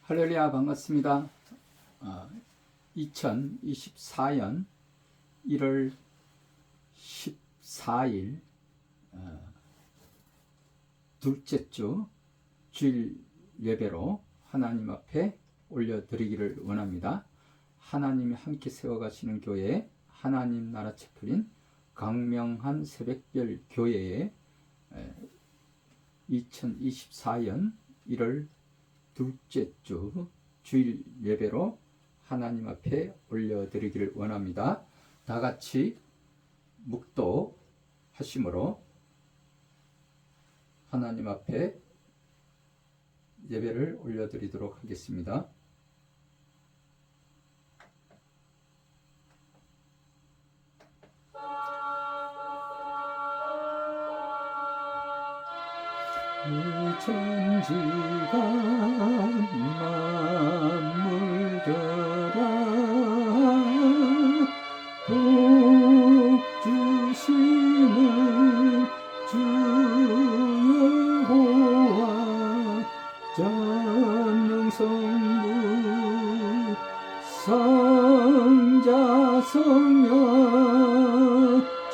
할렐루야, 반갑습니다. 2024년 1월 14일 둘째 주 주일 예배로 하나님 앞에 올려드리기를 원합니다. 하나님이 함께 세워가시는 교회 하나님 나라 채플인 강명한 새벽별 교회에 2024년 1월 둘째 주 주일 예배로 하나님 앞에 올려드리기를 원합니다. 다 같이 묵도하심으로 하나님 앞에 예배를 올려드리도록 하겠습니다. 이 천지가 만물들아 복 주시는 주 여호와 전능성부 성자 성령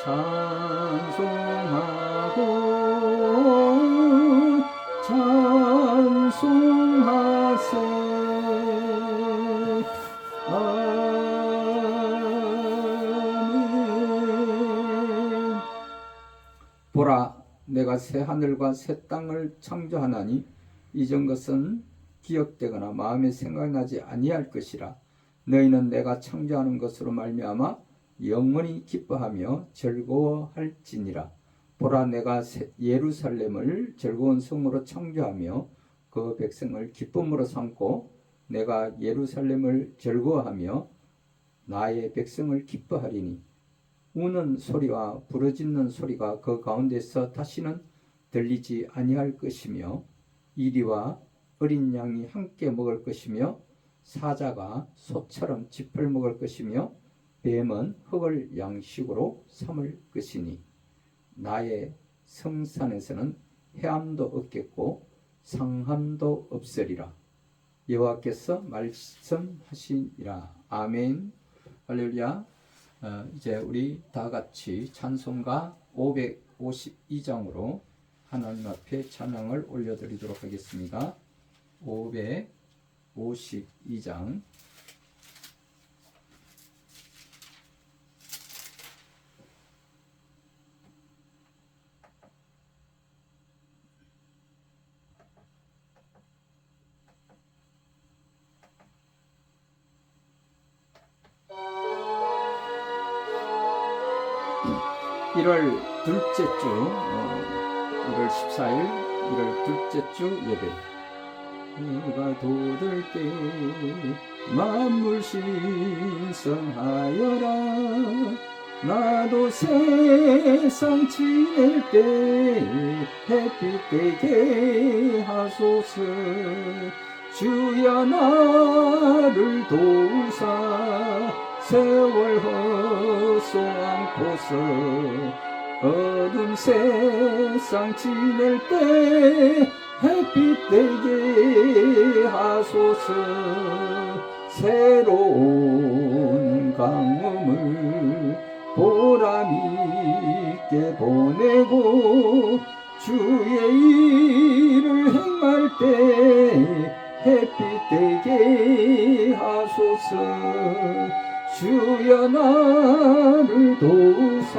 찬송하고 찬송하세. 아멘. 보라, 내가 새 하늘과 새 땅을 창조하나니 이전 것은 기억되거나 마음에 생각나지 아니할 것이라. 너희는 내가 창조하는 것으로 말미암아 영원히 기뻐하며 즐거워할지니라. 보라, 내가 예루살렘을 즐거운 성으로 창조하며 그 백성을 기쁨으로 삼고 내가 예루살렘을 즐거워하며 나의 백성을 기뻐하리니 우는 소리와 부르짖는 소리가 그 가운데서 다시는 들리지 아니할 것이며 이리와 어린 양이 함께 먹을 것이며 사자가 소처럼 짚을 먹을 것이며 뱀은 흙을 양식으로 삼을 것이니 나의 성산에서는 해함도 없겠고 상함도 없으리라. 여호와께서 말씀하시니라. 아멘. 할렐루야. 이제 우리 다 같이 찬송가 552장으로 하나님 앞에 찬양을 올려드리도록 하겠습니다. 552장. (1월) 둘째 주 1월 14일 1월 둘째 주 예배. 내가 돋을 때 만물 신성하여라. 나도 세상 지낼 때 햇빛 되게 하소서. 주여 나를 도우사 세월 헛소않고서 어두운 세상 지낼 때 햇빛 되게 하소서. 새로운 강음을 보람 있게 보내고 주의 일을 행할 때 햇빛 되게 하소서. 주여 나를 도우사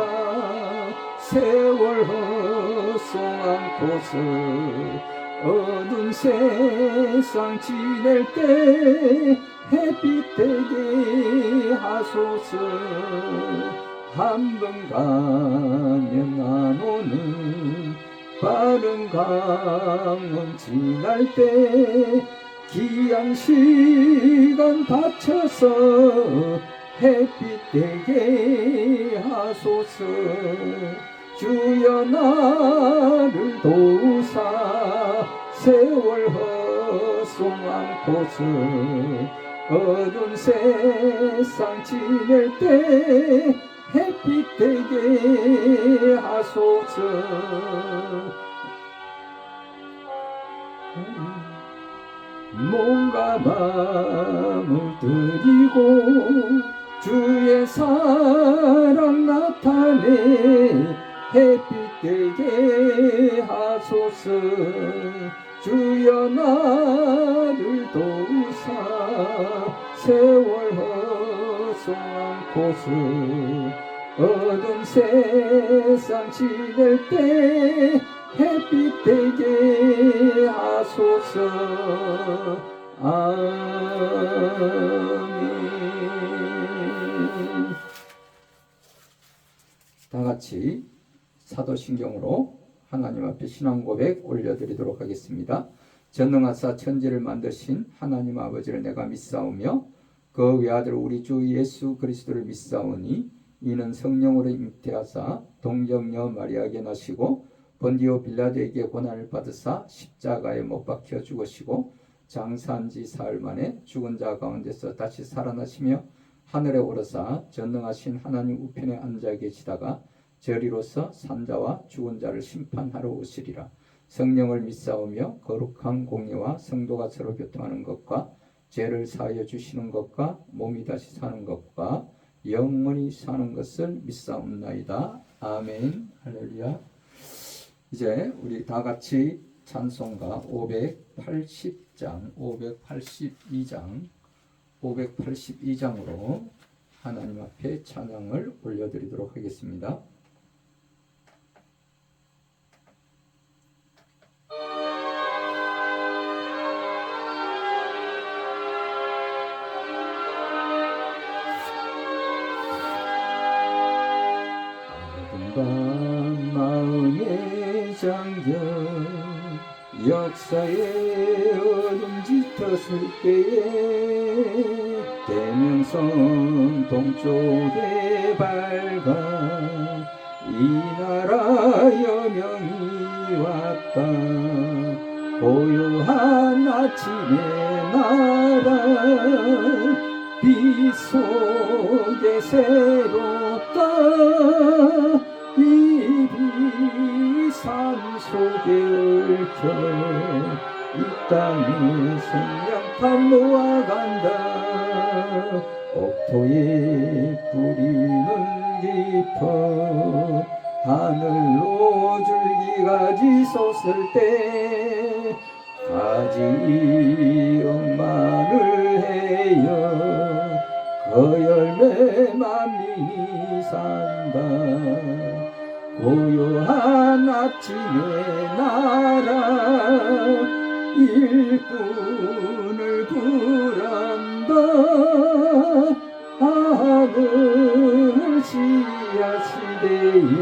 세월 헛소않고서 어두운 세상 지낼 때 햇빛 되게 하소서. 한 번 가면 안 오는 빠른 강은 지날 때 귀한 시간 바쳐서 햇빛 되게 하소서. 주여 나를 도우사 세월 헛소않고서 어두운 세상 지낼 때 햇빛 되게 하소서. 몸과 마음을 드리고 주의 사랑 나타내 햇빛 되게 하소서. 주여 나를 도우사 세월 허송한 곳을 어두운 세상 지낼 때 햇빛 되게 하소서. 아멘. 다 같이 사도신경으로 하나님 앞에 신앙 고백 올려드리도록 하겠습니다. 전능하사 천지를 만드신 하나님 아버지를 내가 믿사오며 그 외아들 우리 주 예수 그리스도를 믿사오니 이는 성령으로 잉태하사 동정녀 마리아에게 나시고 본디오 빌라도에게 고난을 받으사 십자가에 못 박혀 죽으시고 장사한 지 사흘 만에 죽은 자 가운데서 다시 살아나시며 하늘에 오르사 전능하신 하나님 우편에 앉아 계시다가 저리로서 산자와 죽은 자를 심판하러 오시리라. 성령을 믿사오며 거룩한 공예와 성도가 서로 교통하는 것과 죄를 사하여 주시는 것과 몸이 다시 사는 것과 영원히 사는 것을 믿사옵나이다. 아멘. 할렐루야. 이제 우리 다 같이 찬송가 580장, 582장으로 하나님 앞에 찬양을 올려드리도록 하겠습니다. 마음에 잠겨 역사의 어둠 짙었을 때에 대명성 동쪽에 밝아 이 나라 여명이 왔다. 고요한 아침의 나라 빛 속에 새롭다. 이 빛 산 속에 얽혀 이 땅에 생명탄 놓아간다. 옥토의 뿌리는 깊어 하늘로 줄기가지 솟을 때 가지 억만을 해여 그 열매 만민이 산다. 고요한 아침의 나라 일꾼을 구한다. 하늘 씨앗이 되어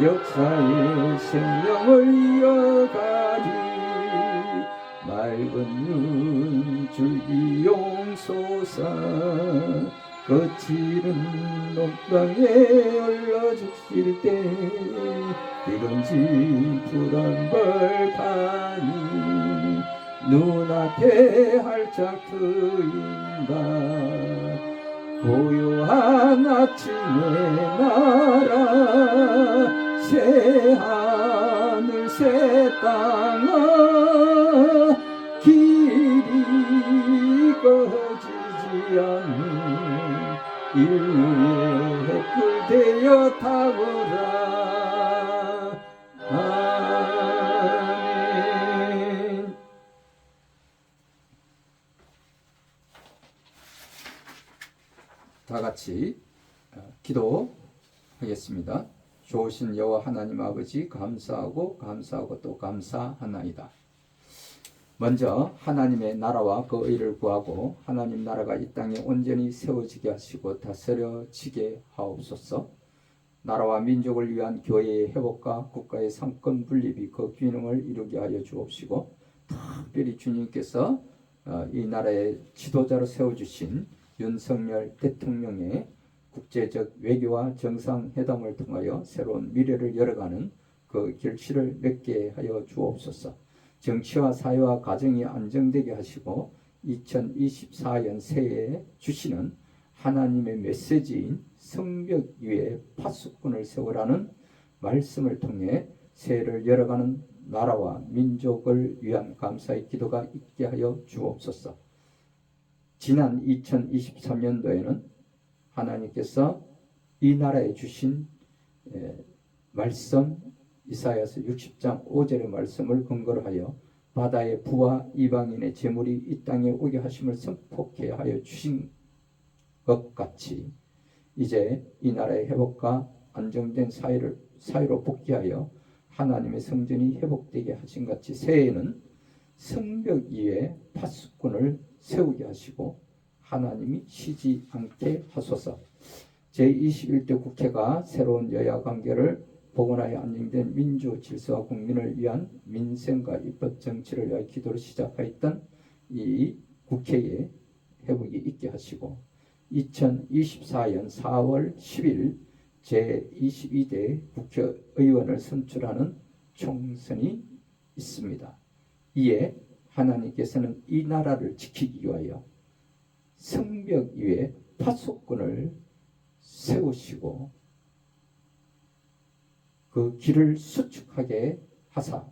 역사의 생명을 이어가리. 맑은 눈 줄기 용솟아 거칠은 녹방에 흘러주실 때 이런지 푸른 벌판이 눈앞에 활짝 트인다. 고요한 아침의 나라 새 하늘 새 땅아 길이 꺼지지 않는 인류의 햇불 되어 타거라. 아멘. 다 같이 기도하겠습니다. 좋으신 여호와 하나님 아버지 감사하고 또 감사하나이다. 먼저 하나님의 나라와 그 의를 구하고 하나님 나라가 이 땅에 온전히 세워지게 하시고 다스려지게 하옵소서. 나라와 민족을 위한 교회의 회복과 국가의 상권 분립이 그 균형을 이루게 하여 주옵시고, 특별히 주님께서 이 나라의 지도자로 세워주신 윤석열 대통령의 국제적 외교와 정상회담을 통하여 새로운 미래를 열어가는 그 결실을 맺게 하여 주옵소서. 정치와 사회와 가정이 안정되게 하시고 2024년 새해에 주시는 하나님의 메시지인 성벽 위에 파수꾼을 세우라는 말씀을 통해 새해를 열어가는 나라와 민족을 위한 감사의 기도가 있게 하여 주옵소서. 지난 2023년도에는 하나님께서 이 나라에 주신 말씀, 이사야서 60장 5절의 말씀을 근거로 하여 바다의 부와 이방인의 재물이 이 땅에 오게 하심을 선포케 하여 주신 것 같이 이제 이 나라의 회복과 안정된 사회로 복귀하여 하나님의 성전이 회복되게 하신 같이 새해에는 성벽 위에 파수꾼을 세우게 하시고 하나님이 쉬지 않게 하소서. 제21대 국회가 새로운 여야 관계를 복원하여 안정된 민주 질서와 국민을 위한 민생과 입법 정치를 위하여 기도를 시작하였던 이 국회에 회복이 있게 하시고 2024년 4월 10일 제22대 국회의원을 선출하는 총선이 있습니다. 이에 하나님께서는 이 나라를 지키기 위하여 성벽 위에 파수꾼을 세우시고 그 길을 수축하게 하사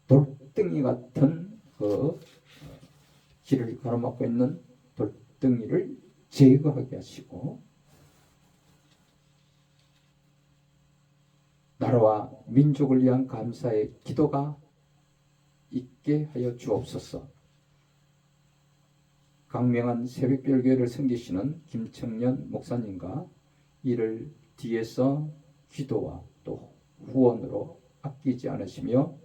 돌덩이 같은 그 길을 가로막고 있는 돌덩이를 제거하게 하시고 나라와 민족을 위한 감사의 기도가 있게 하여 주옵소서. 강명한 새벽별교회를 섬기시는 김청년 목사님과 이를 뒤에서 기도와 또 후원으로 아끼지 않으시며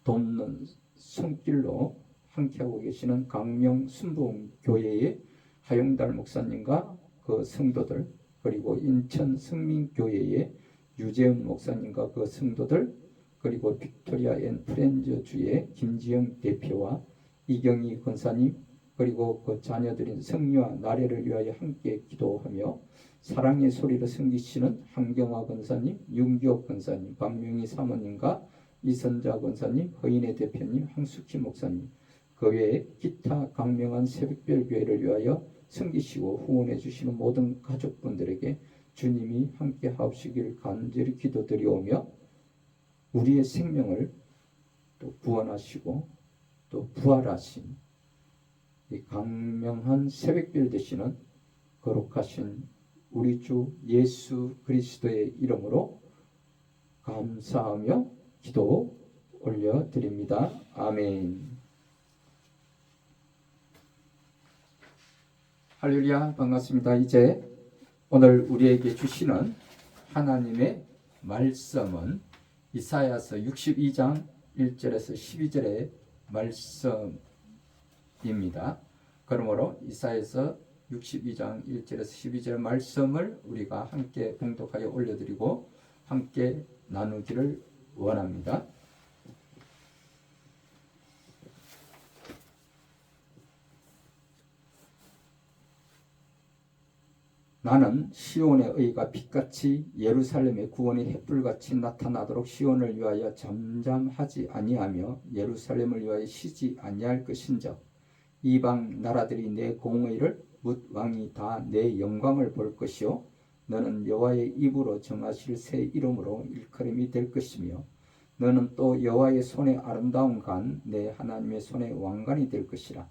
돕는 손길로 함께하고 계시는 강명 순복음교회의 하용달 목사님과 그 성도들, 그리고 인천 성민교회의 유재훈 목사님과 그 성도들, 그리고 빅토리아 앤 프렌즈 주의 김지영 대표와 이경희 권사님, 그리고 그 자녀들인 성리와 나래를 위하여 함께 기도하며 사랑의 소리를 섬기시는 한경화 권사님, 윤기옥 권사님, 박명희 사모님과 이선자 권사님, 허인혜 대표님, 황숙희 목사님, 그 외에 기타 강명한 새벽별 교회를 위하여 섬기시고 후원해 주시는 모든 가족분들에게 주님이 함께 하옵시기를 간절히 기도드리오며 우리의 생명을 또 구원하시고 또 부활하신 이 강명한 새벽별 되시는 거룩하신 우리 주 예수 그리스도의 이름으로 감사하며 기도 올려드립니다. 아멘. 할렐루야, 반갑습니다. 이제 오늘 우리에게 주시는 하나님의 말씀은 이사야서 62장 1절에서 12절의 말씀입니다. 그러므로 이사야서 62장 1절에서 12절 말씀을 우리가 함께 봉독하여 올려드리고 함께 나누기를 원합니다. 나는 시온의 의가 빛같이 예루살렘의 구원이 햇불같이 나타나도록 시온을 위하여 잠잠하지 아니하며 예루살렘을 위하여 쉬지 아니할 것인즉 이방 나라들이 내 공의를 묻 왕이 다 내 영광을 볼 것이요 너는 여호와의 입으로 정하실 새 이름으로 일컬음이 될 것이며 너는 또 여호와의 손의 아름다운 간 내 하나님의 손의 왕관이 될 것이라.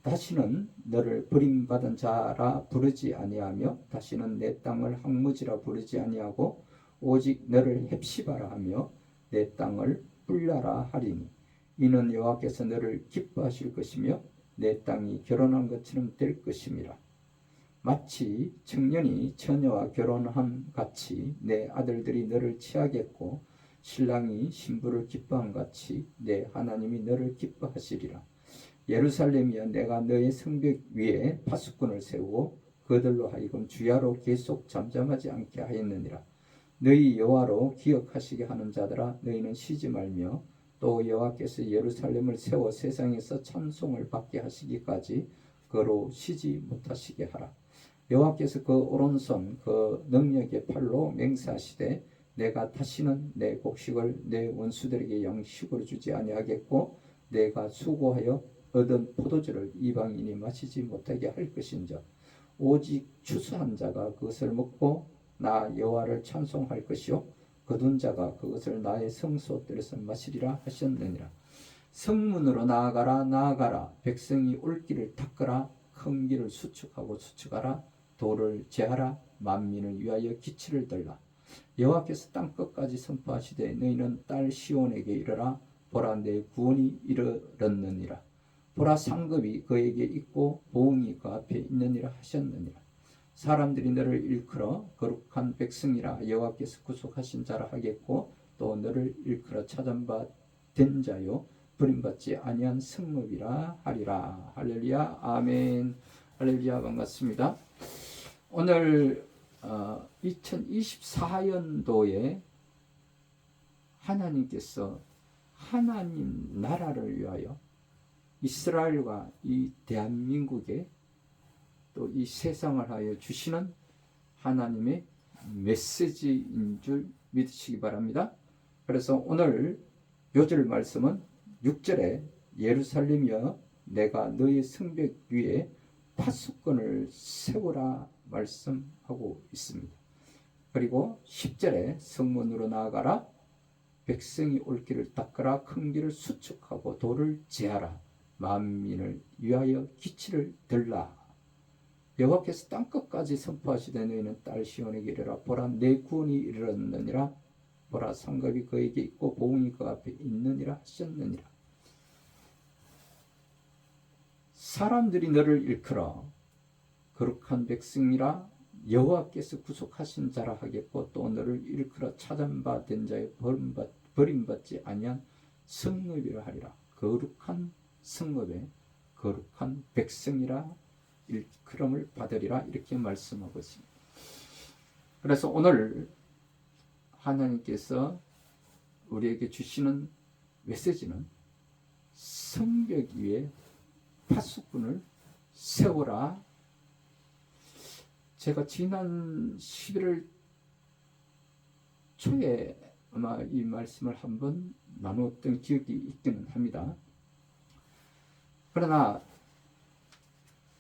다시는 너를 버림받은 자라 부르지 아니하며 다시는 내 땅을 황무지라 부르지 아니하고 오직 너를 헵시바라 하며 내 땅을 뿔라라 하리니 이는 여호와께서 너를 기뻐하실 것이며 내 땅이 결혼한 것처럼 될 것임이라. 마치 청년이 처녀와 결혼함 같이 내 아들들이 너를 취하겠고 신랑이 신부를 기뻐함 같이 내 하나님이 너를 기뻐하시리라. 예루살렘이여 내가 너의 성벽 위에 파수꾼을 세우고 그들로 하여금 주야로 계속 잠잠하지 않게 하였느니라. 너희 여호와로 기억하시게 하는 자들아 너희는 쉬지 말며 또 여호와께서 예루살렘을 세워 세상에서 찬송을 받게 하시기까지 그로 쉬지 못하시게 하라. 여호와께서 그 오른손 그 능력의 팔로 맹세하시되 내가 다시는 내 곡식을 내 원수들에게 양식으로 주지 아니하겠고 내가 수고하여 얻은 포도주를 이방인이 마시지 못하게 할 것인즉 오직 추수한 자가 그것을 먹고 나 여호와를 찬송할 것이요 거둔 자가 그것을 나의 성소들에서 마시리라 하셨느니라. 성문으로 나아가라 나아가라. 백성이 올 길을 닦으라. 큰 길을 수축하고 수축하라. 돌을 제하라. 만민을 위하여 기치를 들라. 여호와께서 땅 끝까지 선포하시되 너희는 딸 시온에게 이르라. 보라 내 구원이 이르렀느니라. 보라 상급이 그에게 있고 보응이 그 앞에 있느니라 하셨느니라. 사람들이 너를 일컬어 거룩한 백성이라 여호와께서 구속하신 자라 하겠고 또 너를 일컬어 찾은바 된 자요 버림받지 아니한 성읍이라 하리라. 할렐루야. 아멘. 할렐루야. 반갑습니다. 오늘 2024년도에 하나님께서 하나님 나라를 위하여 이스라엘과 이 대한민국에 또 이 세상을 하여 주시는 하나님의 메시지인 줄 믿으시기 바랍니다. 그래서 오늘 요절 말씀은 6절에 예루살렘이여 내가 너의 성벽 위에 파수꾼을 세우라 말씀하고 있습니다. 그리고 10절에 성문으로 나아가라. 백성이 올 길을 닦으라. 큰 길을 수축하고 돌을 제하라. 만민을 위하여 기치를 들라. 여호와께서 땅끝까지 선포하시되 너희는 딸 시온에게 이르라. 보라 내 구원이 이르렀느니라. 보라 상급이 그에게 있고 보응이 그 앞에 있느니라 하셨느니라. 사람들이 너를 일컬어 거룩한 백성이라 여호와께서 구속하신 자라 하겠고 또 너를 일컬어 찾은바 된 자의 버림받지 아니한 성읍이라 하리라. 거룩한 성읍에 거룩한 백성이라 일컬음을 받으리라 이렇게 말씀하고 있습니다. 그래서 오늘 하나님께서 우리에게 주시는 메시지는 성벽 위에 파수꾼을 세우라. 제가 지난 11월 초에 아마 이 말씀을 한번 나누었던 기억이 있기는 합니다. 그러나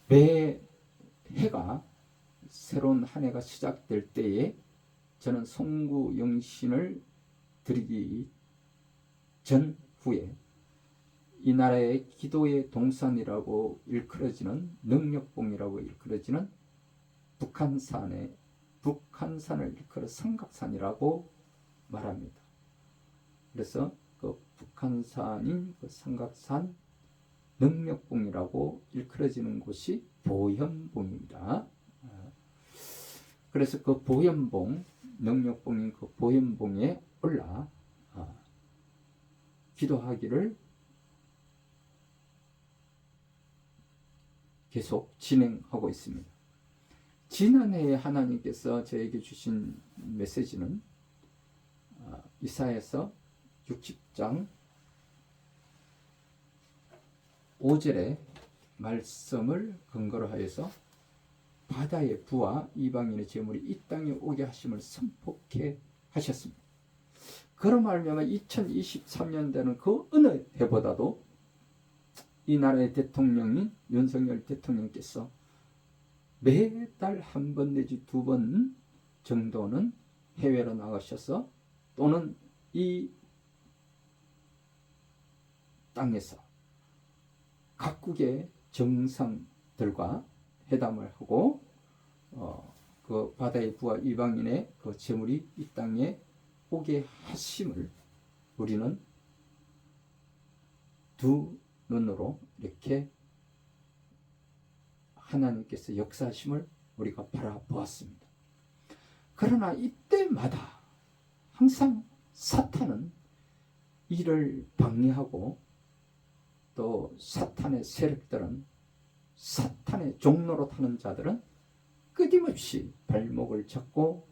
매 해가 새로운 한 해가 시작될 때에 저는 송구영신을 드리기 전후에 이 나라의 기도의 동산이라고 일컬어지는 능력봉이라고 일컬어지는 북한산을 일컬어 삼각산이라고 말합니다. 그래서 그 북한산인 그 삼각산 능력봉이라고 일컬어지는 곳이 보현봉입니다. 그래서 그 보현봉, 능력봉인 그 보현봉에 올라 기도하기를 계속 진행하고 있습니다. 지난해에 하나님께서 저에게 주신 메시지는 이사야서 60장 5절의 말씀을 근거로 하여서 바다의 부와 이방인의 재물이 이 땅에 오게 하심을 선포케 하셨습니다. 그로 말미암아 2023년도는 그 어느 해보다도 이 나라의 대통령인 윤석열 대통령께서 매달 한 번 내지 두 번 정도는 해외로 나가셔서 또는 이 땅에서 각국의 정상들과 회담을 하고 그 바다의 부와 이방인의 그 재물이 이 땅에 오게 하심을 우리는 두 눈으로 이렇게 하나님께서 역사하심을 우리가 바라보았습니다. 그러나 이때마다 항상 사탄은 이를 방해하고 또 사탄의 세력들은 사탄의 종로로 타는 자들은 끊임없이 발목을 잡고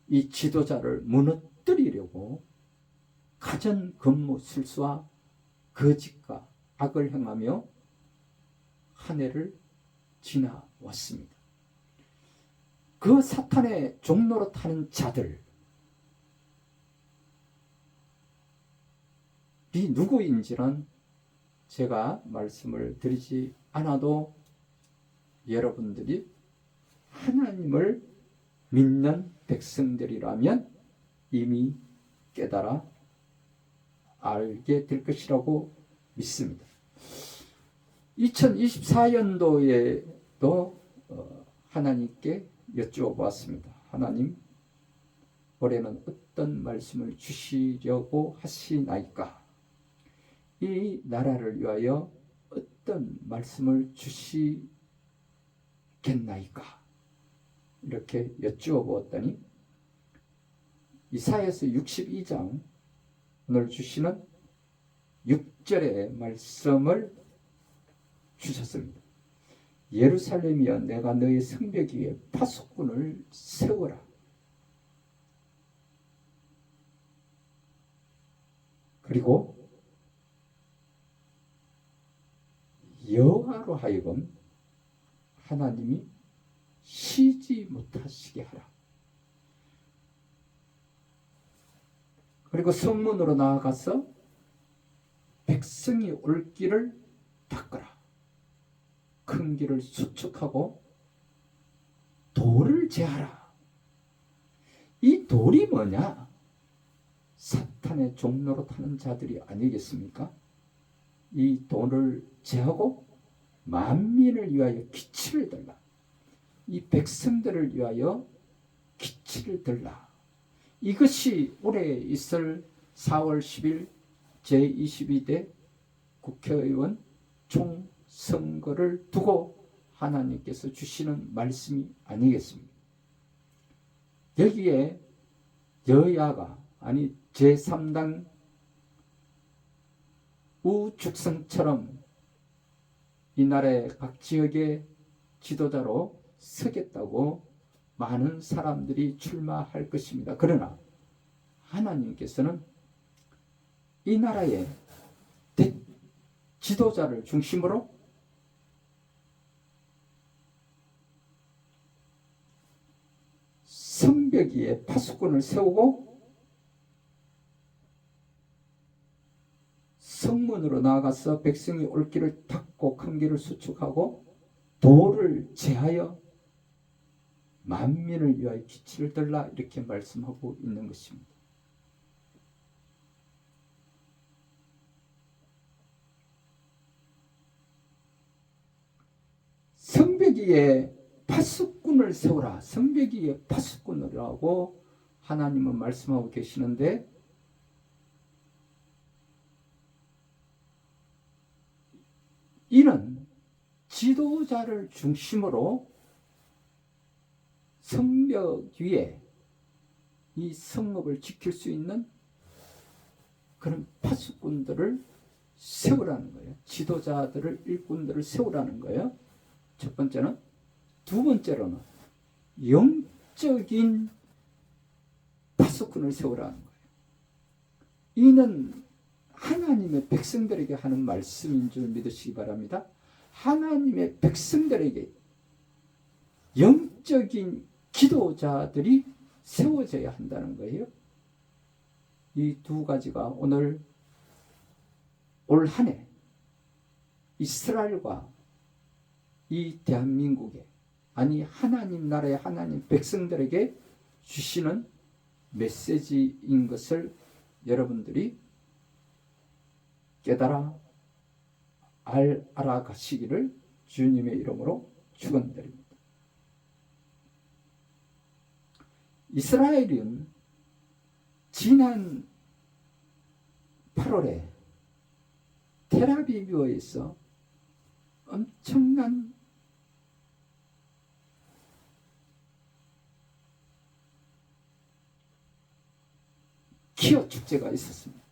이 지도자를 무너뜨리려고 가전 근무 술수와 거짓과 악을 행하며 한 해를 지나왔습니다. 그 사탄의 종로로 타는 자들이 누구인지는 제가 말씀을 드리지 않아도 여러분들이 하나님을 믿는 백성들이라면 이미 깨달아 알게 될 것이라고 믿습니다. 2024년도에도 하나님께 여쭈어보았습니다. 하나님, 올해는 어떤 말씀을 주시려고 하시나이까? 이 나라를 위하여 어떤 말씀을 주시겠나이까? 이렇게 여쭈어보았더니 이사야서 62장 오늘 주시는 6절의 말씀을 주셨습니다. 예루살렘이여, 내가 너의 성벽 위에 파수꾼을 세워라. 그리고 여호와로 하여금 하나님이 쉬지 못하시게 하라. 그리고 성문으로 나아가서 백성이 올 길을 닦으라. 큰 길을 수축하고 돌을 제하라. 이 돌이 뭐냐? 사탄의 종로로 타는 자들이 아니겠습니까? 이 돌을 제하고 만민을 위하여 기치를 들라. 이 백성들을 위하여 기치를 들라. 이것이 올해 있을 4월 10일 제22대 국회의원 총선거를 두고 하나님께서 주시는 말씀이 아니겠습니까? 여기에 여야가 아니 제3당 우죽성처럼 이 나라의 각 지역의 지도자로 서겠다고 많은 사람들이 출마할 것입니다. 그러나 하나님께서는 이 나라의 지도자를 중심으로 성벽 위에 파수꾼을 세우고 성문으로 나아가서 백성이 올 길을 닦고 큰 길을 수축하고 돌을 제하여 만민을 위하여 기치를 들라, 이렇게 말씀하고 있는 것입니다. 성벽 위에 파수꾼을 세우라. 성벽 위에 파수꾼이라고 하나님은 말씀하고 계시는데, 이는 지도자를 중심으로 성벽 위에 이 성읍을 지킬 수 있는 그런 파수꾼들을 세우라는 거예요. 지도자들을, 일꾼들을 세우라는 거예요. 첫 번째는. 두 번째로는 영적인 파수꾼을 세우라는 거예요. 이는 하나님의 백성들에게 하는 말씀인 줄 믿으시기 바랍니다. 하나님의 백성들에게 영적인 기도자들이 세워져야 한다는 거예요. 이 두 가지가 오늘 올 한 해 이스라엘과 이 대한민국에, 아니 하나님 나라의 하나님 백성들에게 주시는 메시지인 것을 여러분들이 깨달아 알아가시기를 주님의 이름으로 축원드립니다. 이스라엘은 지난 8월에 텔아비브에서 엄청난 키어 축제가 있었습니다.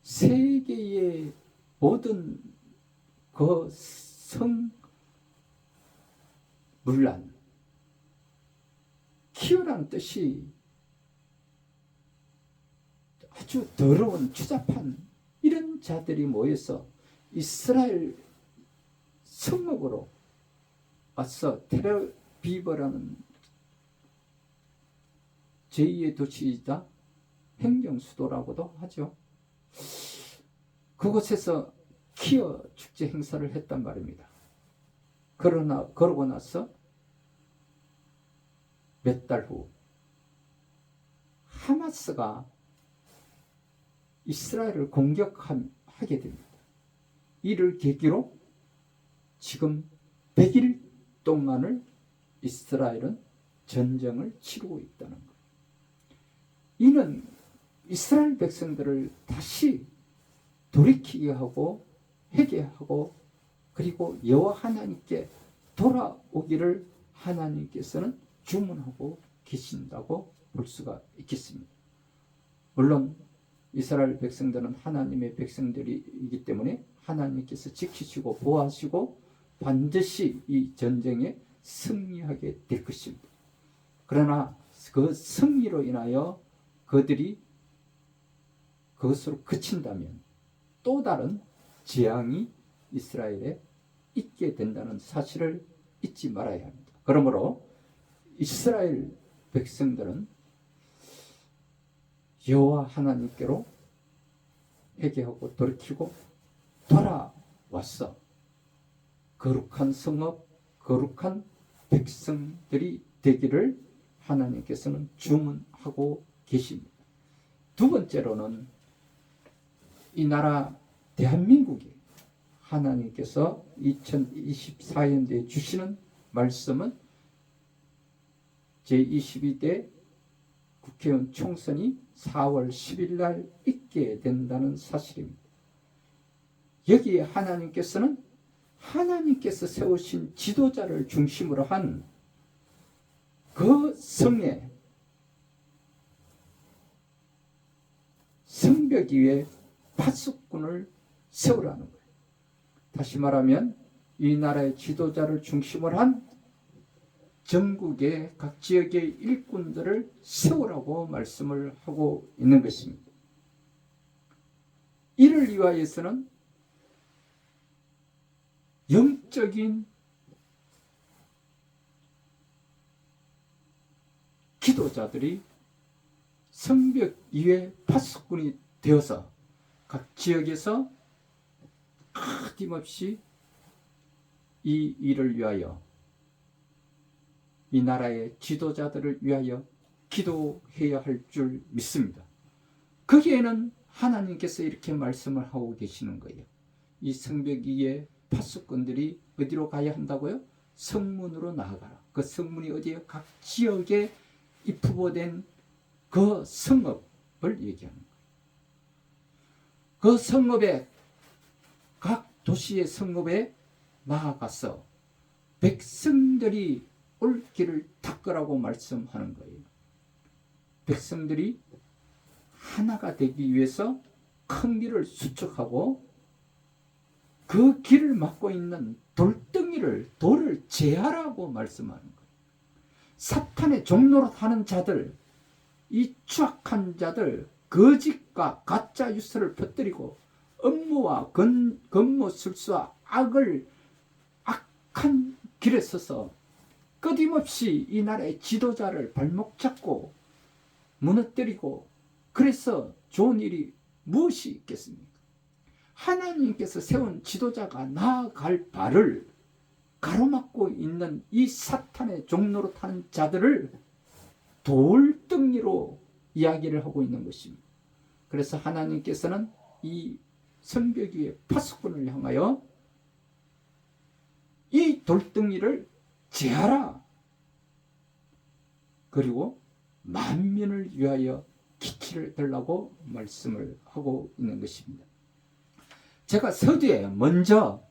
세계의 모든 그 성문란, 키어라는 뜻이 아주 더러운 추잡한 이런 자들이 모여서 이스라엘 성읍으로 와서 텔아비브라는 제2의 도시이자 행정 수도라고도 하죠. 그곳에서 키어 축제 행사를 했단 말입니다. 그러고 나서 몇 달 후 하마스가 이스라엘을 공격하게 됩니다. 이를 계기로 지금 100일 동안을 이스라엘은 전쟁을 치르고 있다는 거예요. 이는 이스라엘 백성들을 다시 돌이키게 하고 회개하고 그리고 여호와 하나님께 돌아오기를 하나님께서는 주문하고 계신다고 볼 수가 있겠습니다. 물론 이스라엘 백성들은 하나님의 백성들이기 때문에 하나님께서 지키시고 보호하시고 반드시 이 전쟁에 승리하게 될 것입니다. 그러나 그 승리로 인하여 그들이 그것으로 그친다면 또 다른 재앙이 이스라엘에 있게 된다는 사실을 잊지 말아야 합니다. 그러므로 이스라엘 백성들은 여호와 하나님께로 회개하고 돌이키고 돌아왔어 거룩한 성읍, 거룩한 백성들이 되기를 하나님께서는 주문하고 계십니다. 두 번째로는 이 나라 대한민국이 하나님께서 2024년도에 주시는 말씀은 제22대 국회의원 총선이 4월 10일 날 있게 된다는 사실입니다. 여기에 하나님께서는 하나님께서 세우신 지도자를 중심으로 한 그 성에 성벽 위에 파수꾼을 세우라는 거예요. 다시 말하면 이 나라의 지도자를 중심으로 한 전국의 각 지역의 일꾼들을 세우라고 말씀을 하고 있는 것입니다. 이를 위하여서는 영적인 기도자들이 성벽 위에 파수꾼이 되어서 각 지역에서 끊임없이 이 일을 위하여 이 나라의 지도자들을 위하여 기도해야 할 줄 믿습니다. 거기에는 하나님께서 이렇게 말씀을 하고 계시는 거예요. 이 성벽 위에 파수꾼들이 어디로 가야 한다고요? 성문으로 나아가라. 그 성문이 어디예요? 각 지역에 입후보된 그 성읍을 얘기하는 거예요. 그 성읍에 각 도시의 성읍에 나아가서 백성들이 올 길을 닦으라고 말씀하는 거예요. 백성들이 하나가 되기 위해서 큰 길을 수축하고 그 길을 막고 있는 돌을 제하라고 말씀하는 거예요. 사탄의 종로로 하는 자들, 이 추악한 자들, 거짓과 가짜 뉴스를 퍼뜨리고 업무와 건모술수와 악한 길에 서서 끊임없이 이 나라의 지도자를 발목 잡고 무너뜨리고 그래서 좋은 일이 무엇이 있겠습니까? 하나님께서 세운 지도자가 나아갈 발을 가로막고 있는 이 사탄의 종로로 타는 자들을 돌덩이로 이야기를 하고 있는 것입니다. 그래서 하나님께서는 이 성벽 위에 파수꾼을 향하여 이 돌덩이를 제하라. 그리고 만민을 위하여 기치를 들라고 말씀을 하고 있는 것입니다. 제가 서두에 먼저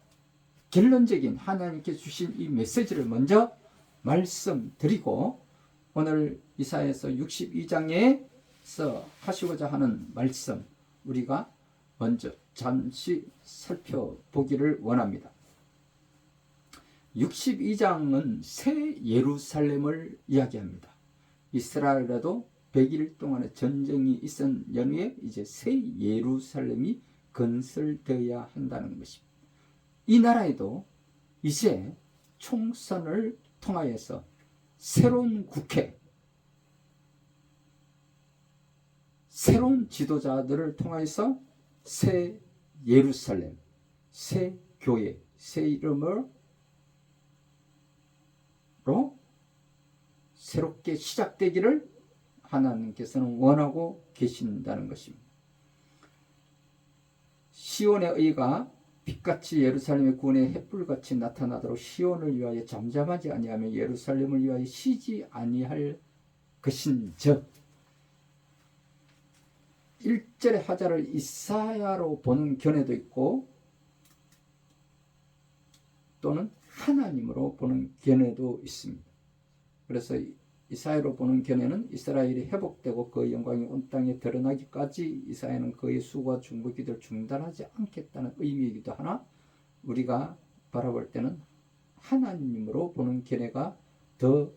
결론적인 하나님께 주신 이 메시지를 먼저 말씀드리고 오늘 이사야서 62장에서 하시고자 하는 말씀 우리가 먼저 잠시 살펴보기를 원합니다. 62장은 새 예루살렘을 이야기합니다. 이스라엘에도 100일 동안의 전쟁이 있은 연후에 이제 새 예루살렘이 건설되어야 한다는 것입니다. 이 나라에도 이제 총선을 통하여서 새로운 국회, 새로운 지도자들을 통하여서 새 예루살렘, 새 교회, 새 이름으로 새롭게 시작되기를 하나님께서는 원하고 계신다는 것입니다. 시온의 의가 빛같이 예루살렘의 구원의 햇불같이 나타나도록 시온을 위하여 잠잠하지 아니하며 예루살렘을 위하여 쉬지 아니할 것인즉, 1절의 하자를 이사야로 보는 견해도 있고 또는 하나님으로 보는 견해도 있습니다. 그래서 이사야로 보는 견해는 이스라엘이 회복되고 그 영광이 온 땅에 드러나기까지 이사야는 그의 수고와 중보기도를 중단하지 않겠다는 의미이기도 하나, 우리가 바라볼 때는 하나님으로 보는 견해가 더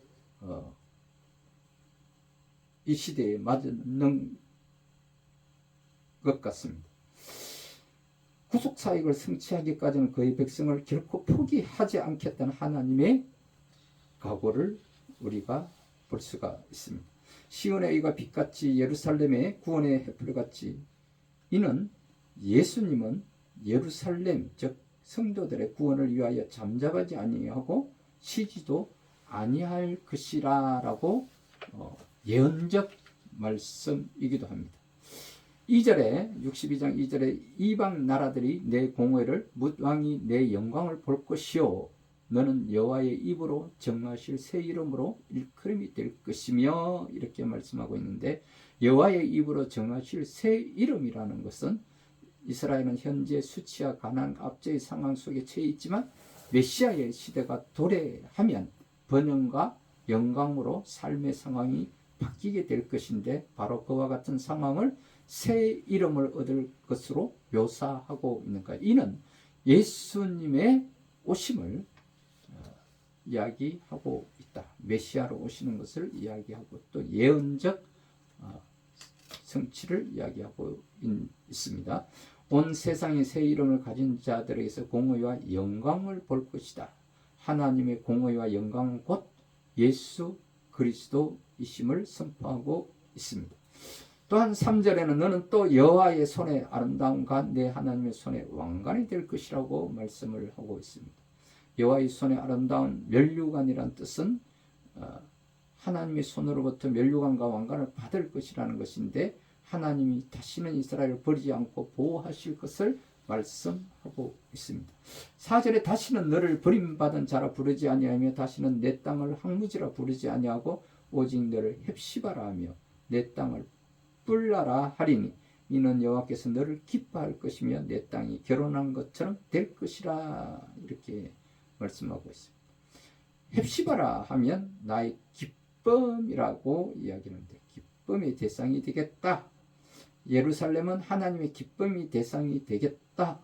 이 시대에 맞는 것 같습니다. 구속사역을 성취하기까지는 그의 백성을 결코 포기하지 않겠다는 하나님의 각오를 우리가 볼 수가 있습니다. 시온의 의가 빛같이 예루살렘의 구원의 햇불같이, 이는 예수님은 예루살렘 즉 성도들의 구원을 위하여 잠잠하지 아니하고 쉬지도 아니할 것이라고 예언적 말씀이기도 합니다. 2절에 62장 2절에 이방 나라들이 내 공회를 뭇 왕이 내 영광을 볼 것이요 너는 여호와의 입으로 정하실 새 이름으로 일컬음이 될 것이며, 이렇게 말씀하고 있는데, 여호와의 입으로 정하실 새 이름이라는 것은 이스라엘은 현재 수치와 가난 압제의 상황 속에 처해 있지만 메시아의 시대가 도래하면 번영과 영광으로 삶의 상황이 바뀌게 될 것인데, 바로 그와 같은 상황을 새 이름을 얻을 것으로 묘사하고 있는 거예요. 이는 예수님의 오심을 이야기하고 있다. 메시아로 오시는 것을 이야기하고 또 예언적 성취를 이야기하고 있습니다. 온 세상의 새 이름을 가진 자들에게서 공의와 영광을 볼 것이다. 하나님의 공의와 영광은 곧 예수 그리스도이심을 선포하고 있습니다. 또한 3절에는 너는 또 여호와의 손에 아름다움과 내 하나님의 손에 왕관이 될 것이라고 말씀을 하고 있습니다. 여호와의 손에 아름다운 면류관이란 뜻은 하나님의 손으로부터 면류관과 왕관을 받을 것이라는 것인데, 하나님이 다시는 이스라엘을 버리지 않고 보호하실 것을 말씀하고 있습니다. 4절에 다시는 너를 버림받은 자라 부르지 아니하며 다시는 내 땅을 황무지라 부르지 아니하고 오직 너를 헵시바라 하며 내 땅을 뿔라라 하리니 이는 여호와께서 너를 기뻐할 것이며 내 땅이 결혼한 것처럼 될 것이라, 이렇게 말씀하고 있습니다. 헵시바라 하면 나의 기쁨이라고 이야기하는데, 기쁨의 대상이 되겠다. 예루살렘은 하나님의 기쁨의 대상이 되겠다.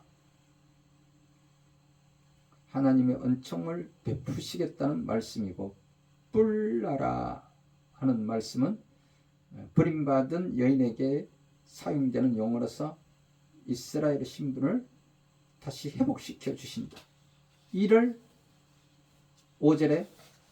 하나님의 은총을 베푸시겠다는 말씀이고, 뿔라라 하는 말씀은 버림받은 여인에게 사용되는 용어로서 이스라엘의 신분을 다시 회복시켜 주신다. 이를 5절에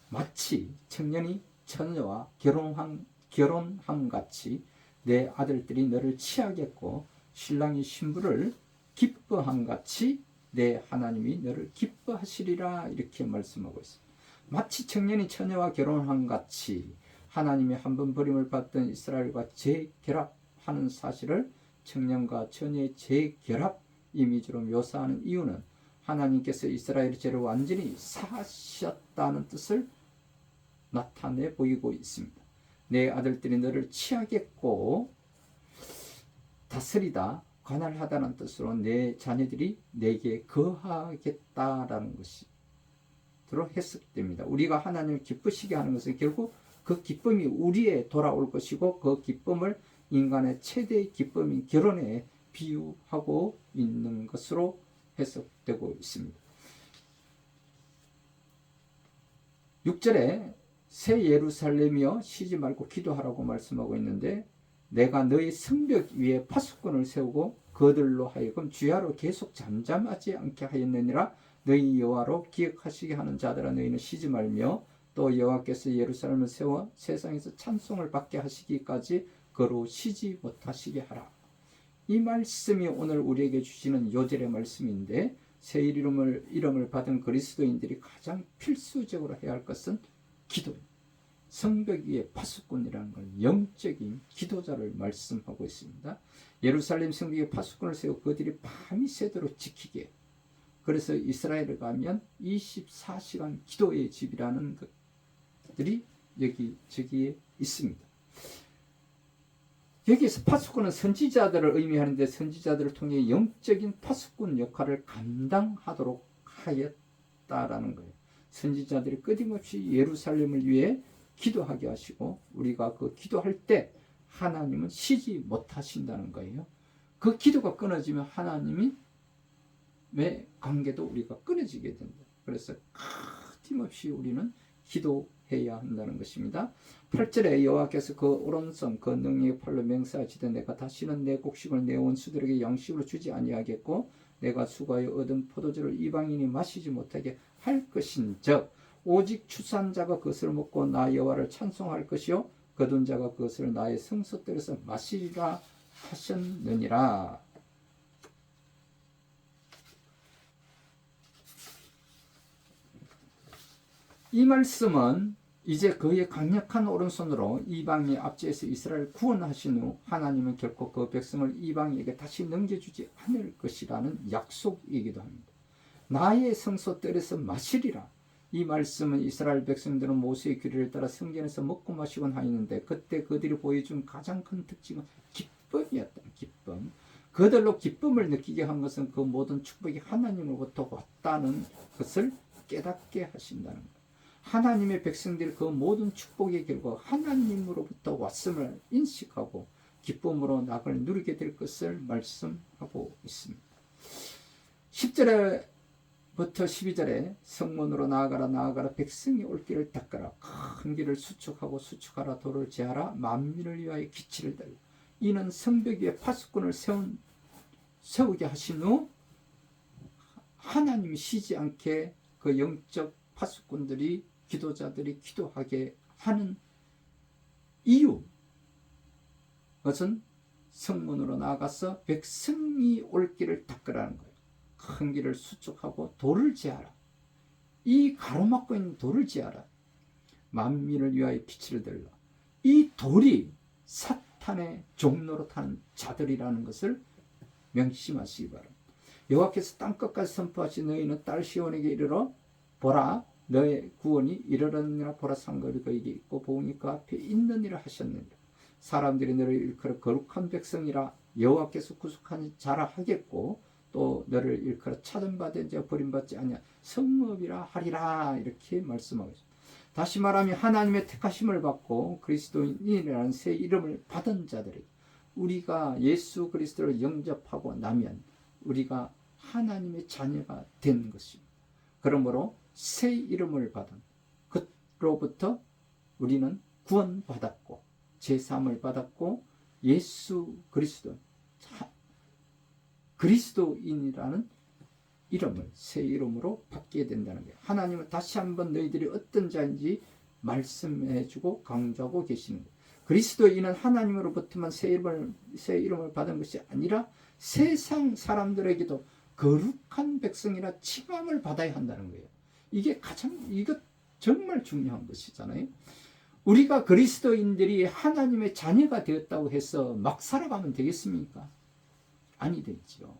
마치 청년이 처녀와 결혼한 같이 내 아들들이 너를 취하겠고 신랑이 신부를 기뻐한 같이 내 하나님이 너를 기뻐하시리라, 이렇게 말씀하고 있습니다. 마치 청년이 처녀와 결혼한 같이 하나님의 한 번 버림을 받던 이스라엘과 재결합하는 사실을 청년과 처녀의 재결합 이미지로 묘사하는 이유는 하나님께서 이스라엘의 죄를 완전히 사하셨다는 뜻을 나타내 보이고 있습니다. 내 아들들이 너를 취하겠고 다스리다, 관할하다는 뜻으로 내 자녀들이 내게 거하겠다라는 것이 들어 해석됩니다. 우리가 하나님을 기쁘시게 하는 것은 결국 그 기쁨이 우리에 돌아올 것이고, 그 기쁨을 인간의 최대의 기쁨인 결혼에 비유하고 있는 것으로 해석되고 있습니다. 6절에 새 예루살렘이여 쉬지 말고 기도하라고 말씀하고 있는데, 내가 너희 성벽 위에 파수꾼을 세우고 그들로 하여금 주야로 계속 잠잠하지 않게 하였느니라. 너희 여호와로 기억하시게 하는 자들아 너희는 쉬지 말며 또 여호와께서 예루살렘을 세워 세상에서 찬송을 받게 하시기까지 그로 쉬지 못하시게 하라. 이 말씀이 오늘 우리에게 주시는 요절의 말씀인데, 새 이름을 받은 그리스도인들이 가장 필수적으로 해야 할 것은 기도입니다. 성벽 위에 파수꾼이라는 걸 영적인 기도자를 말씀하고 있습니다. 예루살렘 성벽에 파수꾼을 세우고 그들이 밤이 새도록 지키게. 그래서 이스라엘에 가면 24시간 기도의 집이라는 것들이 저기에 있습니다. 여기에서 파수꾼은 선지자들을 의미하는데 선지자들을 통해 영적인 파수꾼 역할을 감당하도록 하였다라는 거예요. 선지자들이 끊임없이 예루살렘을 위해 기도하게 하시고 우리가 그 기도할 때 하나님은 쉬지 못하신다는 거예요. 그 기도가 끊어지면 하나님의 관계도 우리가 끊어지게 된다. 그래서 끊임없이 우리는 기도해야 한다는 것입니다. 8절에 여호와께서 그 오른손 그 능력의 팔로 맹세하시되 내가 다시는 내 곡식을 내 원수들에게 양식으로 주지 아니하겠고 내가 수고하여 얻은 포도주를 이방인이 마시지 못하게 할 것인즉 오직 추수한 자가 그것을 먹고 나 여호와를 찬송할 것이요 거둔 자가 그것을 나의 성소들에서 마시리라 하셨느니라. 이 말씀은 이제 그의 강력한 오른손으로 이방의 압제에서 이스라엘을 구원하신 후 하나님은 결코 그 백성을 이방에게 다시 넘겨주지 않을 것이라는 약속이기도 합니다. 나의 성소들에서 마시리라. 이 말씀은 이스라엘 백성들은 모세의 규례를 따라 성전에서 먹고 마시곤 하였는데 그때 그들이 보여준 가장 큰 특징은 기쁨이었다. 기쁨. 그들로 기쁨을 느끼게 한 것은 그 모든 축복이 하나님으로부터 왔다는 것을 깨닫게 하신다는 것. 하나님의 백성들이 그 모든 축복의 결과 하나님으로부터 왔음을 인식하고 기쁨으로 낙을 누리게 될 것을 말씀하고 있습니다. 10절부터 12절에 성문으로 나아가라 백성이 올 길을 닦아라 큰 길을 수축하고 수축하라 도를 제하라 만민을 위하여 기치를 달라. 이는 성벽 위에 파수꾼을 세우게 하신 후 하나님이 쉬지 않게 그 영적 파수꾼들이 기도자들이 기도하게 하는 이유, 그것은 성문으로 나아가서 백성이 올 길을 닦으라는 거예요. 큰 길을 수축하고 돌을 제하라. 이 가로막고 있는 돌을 제하라. 만민을 위하여 빛을 들라. 이 돌이 사탄의 종로로 타는 자들이라는 것을 명심하시기 바랍니다. 여호와께서 땅끝까지 선포하신 너희는 딸 시온에게 이르러 보라 너의 구원이 이르렀느니라. 보라 상거리 그에게 있고 보응이 그 앞에 있느니라 하셨느니라. 사람들이 너를 일컬어 거룩한 백성이라 여호와께서 구속한 자라 하겠고 또 너를 일컬어 찾은받은 자 버림받지 아니한 성읍이라 하리라. 이렇게 말씀하고 있습니다. 다시 말하면 하나님의 택하심을 받고 그리스도인이라는 새 이름을 받은 자들이 우리가 예수 그리스도를 영접하고 나면 우리가 하나님의 자녀가 된 것입니다. 그러므로 새 이름을 받은 그로부터 우리는 구원받았고 제사함을 받았고 예수 그리스도인이라는 이름을 새 이름으로 받게 된다는 거예요. 하나님은 다시 한번 너희들이 어떤 자인지 말씀해주고 강조하고 계시는 거예요. 그리스도인은 하나님으로부터만 새 이름을 받은 것이 아니라 세상 사람들에게도 거룩한 백성이라 칭함을 받아야 한다는 거예요. 이거 정말 중요한 것이잖아요. 우리가 그리스도인들이 하나님의 자녀가 되었다고 해서 막 살아가면 되겠습니까? 아니 되죠.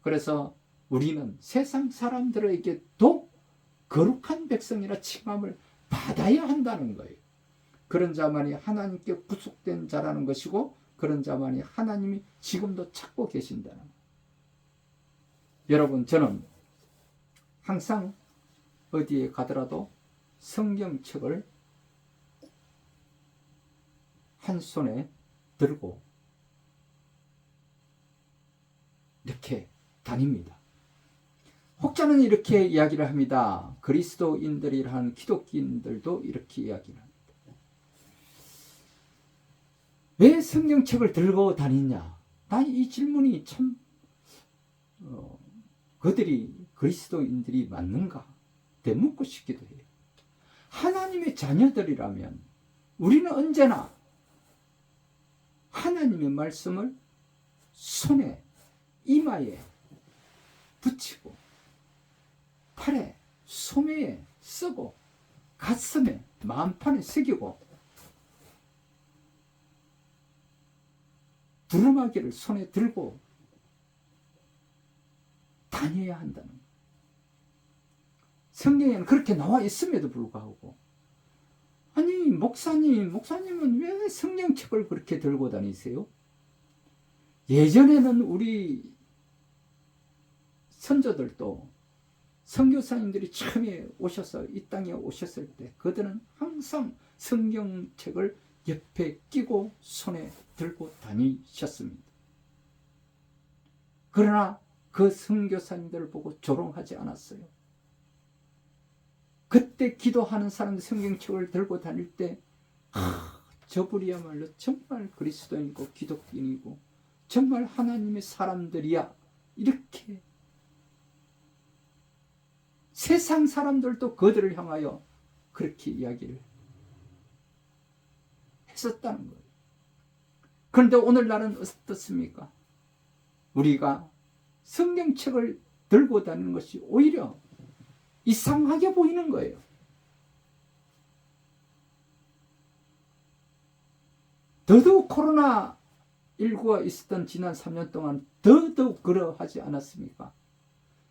그래서 우리는 세상 사람들에게도 거룩한 백성이라 칭함을 받아야 한다는 거예요. 그런 자만이 하나님께 구속된 자라는 것이고 그런 자만이 하나님이 지금도 찾고 계신다는 거예요. 여러분 저는 항상 어디에 가더라도 성경책을 한 손에 들고 이렇게 다닙니다. 혹자는 이렇게 이야기를 합니다. 그리스도인들이라는 기독교인들도 이렇게 이야기를 합니다. 왜 성경책을 들고 다니냐? 난 이 질문이 참 그들이 그리스도인들이 맞는가? 되묻고 싶기도 해요. 하나님의 자녀들이라면 우리는 언제나 하나님의 말씀을 손에 이마에 붙이고 팔에 소매에 쓰고 가슴에 마음판에 새기고 두루마기를 손에 들고 다녀야 한다는 거예요. 성경에는 그렇게 나와 있음에도 불구하고, 아니 목사님은 왜 성경책을 그렇게 들고 다니세요? 예전에는 우리 선조들도 선교사님들이 처음에 오셔서 이 땅에 오셨을 때 그들은 항상 성경책을 옆에 끼고 손에 들고 다니셨습니다. 그러나 그 선교사님들을 보고 조롱하지 않았어요. 그때 기도하는 사람들 성경책을 들고 다닐 때 저분이야말로 정말 그리스도인이고 기독인이고 정말 하나님의 사람들이야, 이렇게 세상 사람들도 그들을 향하여 그렇게 이야기를 했었다는 거예요. 그런데 오늘날은 어떻습니까? 우리가 성경책을 들고 다니는 것이 오히려 이상하게 보이는 거예요. 더더욱 코로나19가 있었던 지난 3년 동안 더더욱 그러하지 않았습니까?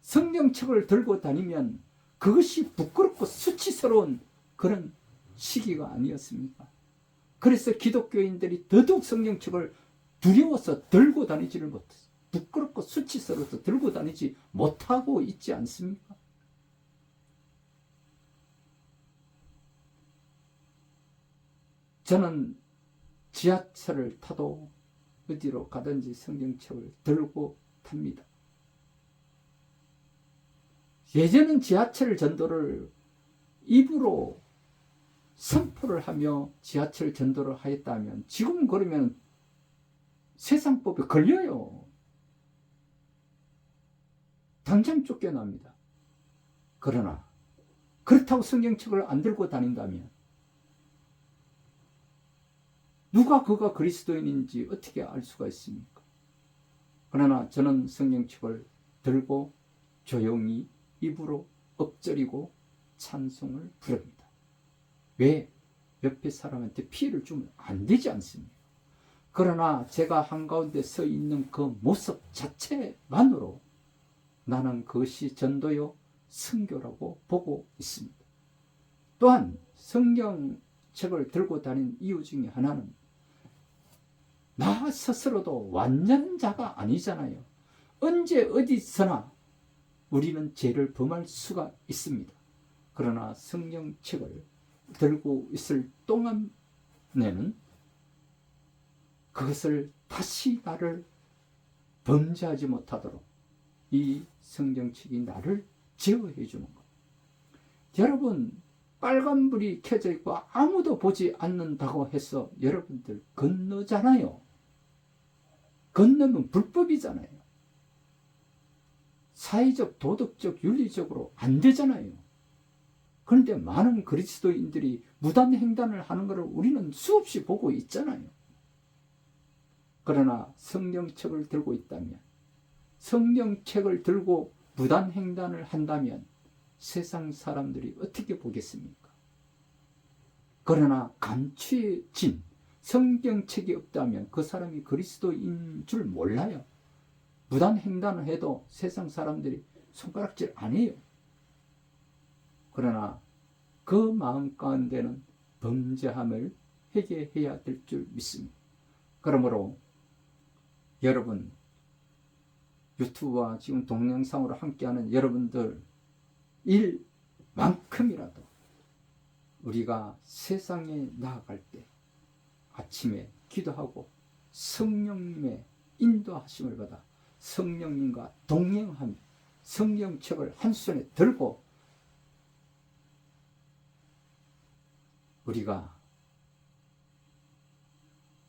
성경책을 들고 다니면 그것이 부끄럽고 수치스러운 그런 시기가 아니었습니까? 그래서 기독교인들이 더더욱 성경책을 두려워서 들고 다니지를 못했어요. 부끄럽고 수치스러워서 들고 다니지 못하고 있지 않습니까? 저는 지하철을 타도 어디로 가든지 성경책을 들고 탑니다. 예전은 지하철 전도를 입으로 선포를 하며 지하철 전도를 하였다면 지금은 그러면 세상법에 걸려요. 당장 쫓겨납니다. 그러나 그렇다고 성경책을 안 들고 다닌다면 누가 그가 그리스도인인지 어떻게 알 수가 있습니까? 그러나 저는 성경책을 들고 조용히 입으로 엎드리고 찬송을 부릅니다. 왜? 옆에 사람한테 피해를 주면 안 되지 않습니까? 그러나 제가 한가운데 서 있는 그 모습 자체만으로 나는 그것이 전도요 선교라고 보고 있습니다. 또한 성경책을 들고 다니는 이유 중에 하나는 나 스스로도 완전한 자가 아니잖아요. 언제 어디서나 우리는 죄를 범할 수가 있습니다. 그러나 성경책을 들고 있을 동안에는 그것을 다시 나를 범죄하지 못하도록 이 성경책이 나를 제어해 주는 것. 여러분, 빨간불이 켜져 있고 아무도 보지 않는다고 해서 여러분들 건너잖아요. 건너면 불법이잖아요. 사회적, 도덕적, 윤리적으로 안 되잖아요. 그런데 많은 그리스도인들이 무단 횡단을 하는 것을 우리는 수없이 보고 있잖아요. 그러나 성경책을 들고 있다면, 성경책을 들고 무단 횡단을 한다면 세상 사람들이 어떻게 보겠습니까? 그러나 감추어진 성경책이 없다면 그 사람이 그리스도인 줄 몰라요. 무단 횡단을 해도 세상 사람들이 손가락질 안 해요. 그러나 그 마음 가운데는 범죄함을 회개해야 될 줄 믿습니다. 그러므로 여러분, 유튜브와 지금 동영상으로 함께하는 여러분들 일만큼이라도 우리가 세상에 나아갈 때 아침에 기도하고 성령님의 인도하심을 받아 성령님과 동행하며 성경책을 한 손에 들고 우리가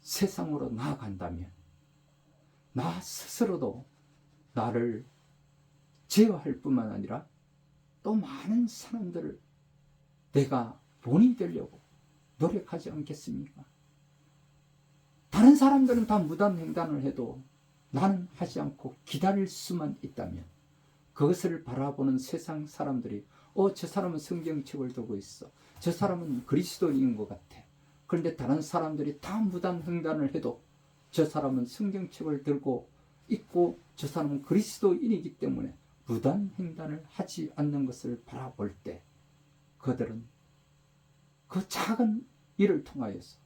세상으로 나아간다면 나 스스로도 나를 제어할 뿐만 아니라 또 많은 사람들을 내가 본이 되려고 노력하지 않겠습니까? 다른 사람들은 다 무단 횡단을 해도 나는 하지 않고 기다릴 수만 있다면 그것을 바라보는 세상 사람들이 저 사람은 성경책을 두고 있어. 저 사람은 그리스도인인 것 같아. 그런데 다른 사람들이 다 무단 횡단을 해도 저 사람은 성경책을 들고 있고 저 사람은 그리스도인이기 때문에 무단 횡단을 하지 않는 것을 바라볼 때 그들은 그 작은 일을 통하여서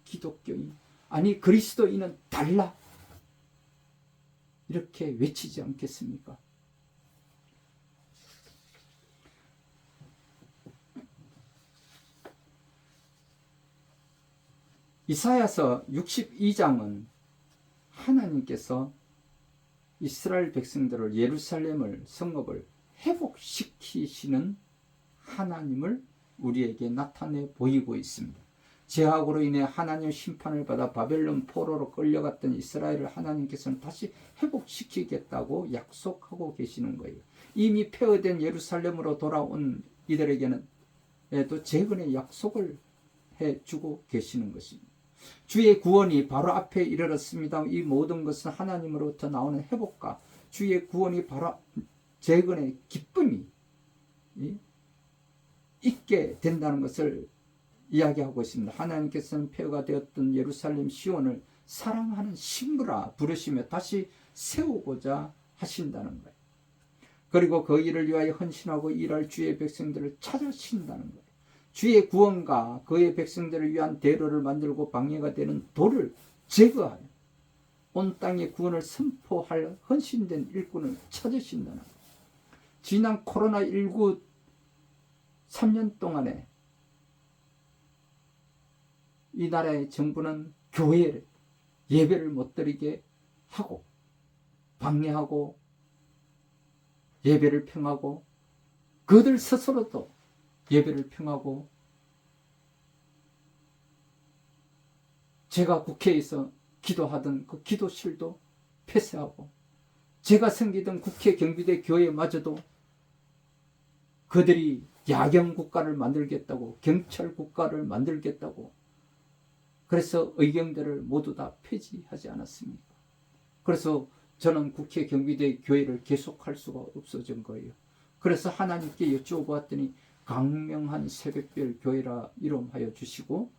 기독교인 아니 그리스도인은 달라 이렇게 외치지 않겠습니까? 이사야서 62장은 하나님께서 이스라엘 백성들을 예루살렘을 성읍을 회복시키시는 하나님을 우리에게 나타내 보이고 있습니다. 죄악으로 인해 하나님의 심판을 받아 바벨론 포로로 끌려갔던 이스라엘을 하나님께서는 다시 회복시키겠다고 약속하고 계시는 거예요. 이미 폐허된 예루살렘으로 돌아온 이들에게는 또 재건의 약속을 해주고 계시는 것입니다. 주의 구원이 바로 앞에 이르렀습니다. 이 모든 것은 하나님으로부터 나오는 회복과 주의 구원이 바로 재건의 기쁨이 있게 된다는 것을 이야기하고 있습니다. 하나님께서는 폐허가 되었던 예루살렘 시온을 사랑하는 신부라 부르시며 다시 세우고자 하신다는 거예요. 그리고 그 일을 위하여 헌신하고 일할 주의 백성들을 찾으신다는 거예요. 주의 구원과 그의 백성들을 위한 대로를 만들고 방해가 되는 돌을 제거하여 온 땅의 구원을 선포할 헌신된 일꾼을 찾으신다는 거예요. 지난 코로나19 3년 동안에 이 나라의 정부는 교회를 예배를 못 드리게 하고 방해하고 예배를 평하고 그들 스스로도 예배를 평하고 제가 국회에서 기도하던 그 기도실도 폐쇄하고 제가 섬기던 국회 경비대 교회마저도 그들이 야경 국가를 만들겠다고 경찰 국가를 만들겠다고 그래서 의경들을 모두 다 폐지하지 않았습니까? 그래서 저는 국회 경비대 교회를 계속할 수가 없어진 거예요. 그래서 하나님께 여쭈어보았더니 강명한 새벽별 교회라 이름하여 주시고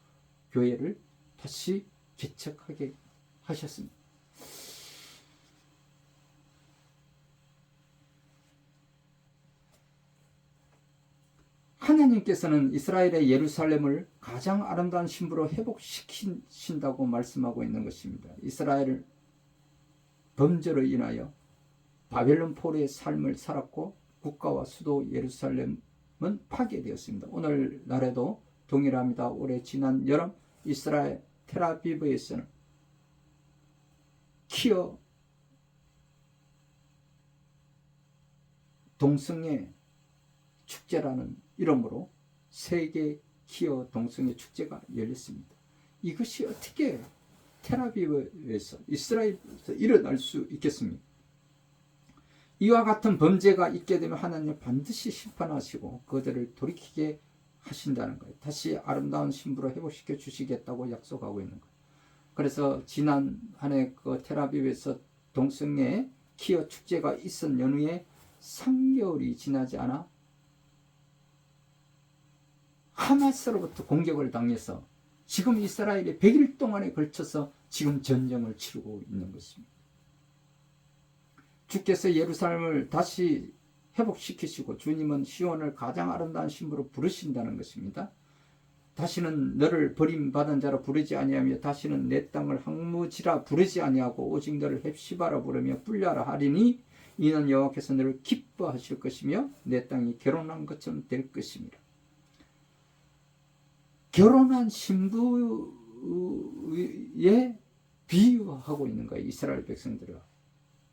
교회를 다시 개척하게 하셨습니다. 하나님께서는 이스라엘의 예루살렘을 가장 아름다운 신부로 회복시키신다고 말씀하고 있는 것입니다. 이스라엘을 범죄로 인하여 바벨론 포로의 삶을 살았고 국가와 수도 예루살렘은 파괴되었습니다. 오늘날에도 동일합니다. 올해 지난 여름 이스라엘 텔아비브에서는 키어 동성애 축제라는 이름으로 세계 키어 동성애 축제가 열렸습니다. 이것이 어떻게 텔아비브에서 이스라엘에서 일어날 수 있겠습니까? 이와 같은 범죄가 있게 되면 하나님은 반드시 심판하시고 그들을 돌이키게 하신다는 거예요. 다시 아름다운 신부로 회복시켜 주시겠다고 약속하고 있는 거예요. 그래서 지난 한 해 그 텔아비브에서 동성애 키어 축제가 있은 연후에 3개월이 지나지 않아 하마스로부터 공격을 당해서 지금 이스라엘이 100일 동안에 걸쳐서 지금 전쟁을 치르고 있는 것입니다. 주께서 예루살렘을 다시 회복시키시고 주님은 시온을 가장 아름다운 신부로 부르신다는 것입니다. 다시는 너를 버림받은 자로 부르지 아니하며 다시는 내 땅을 황무지라 부르지 아니하고 오직 너를 헵시바라 부르며 뿔ля라 하리니 이는 여호와께서 너를 기뻐하실 것이며 내 땅이 결혼한 것처럼 될 것입니다. 결혼한 신부에 비유하고 있는 거예요. 이스라엘 백성들을.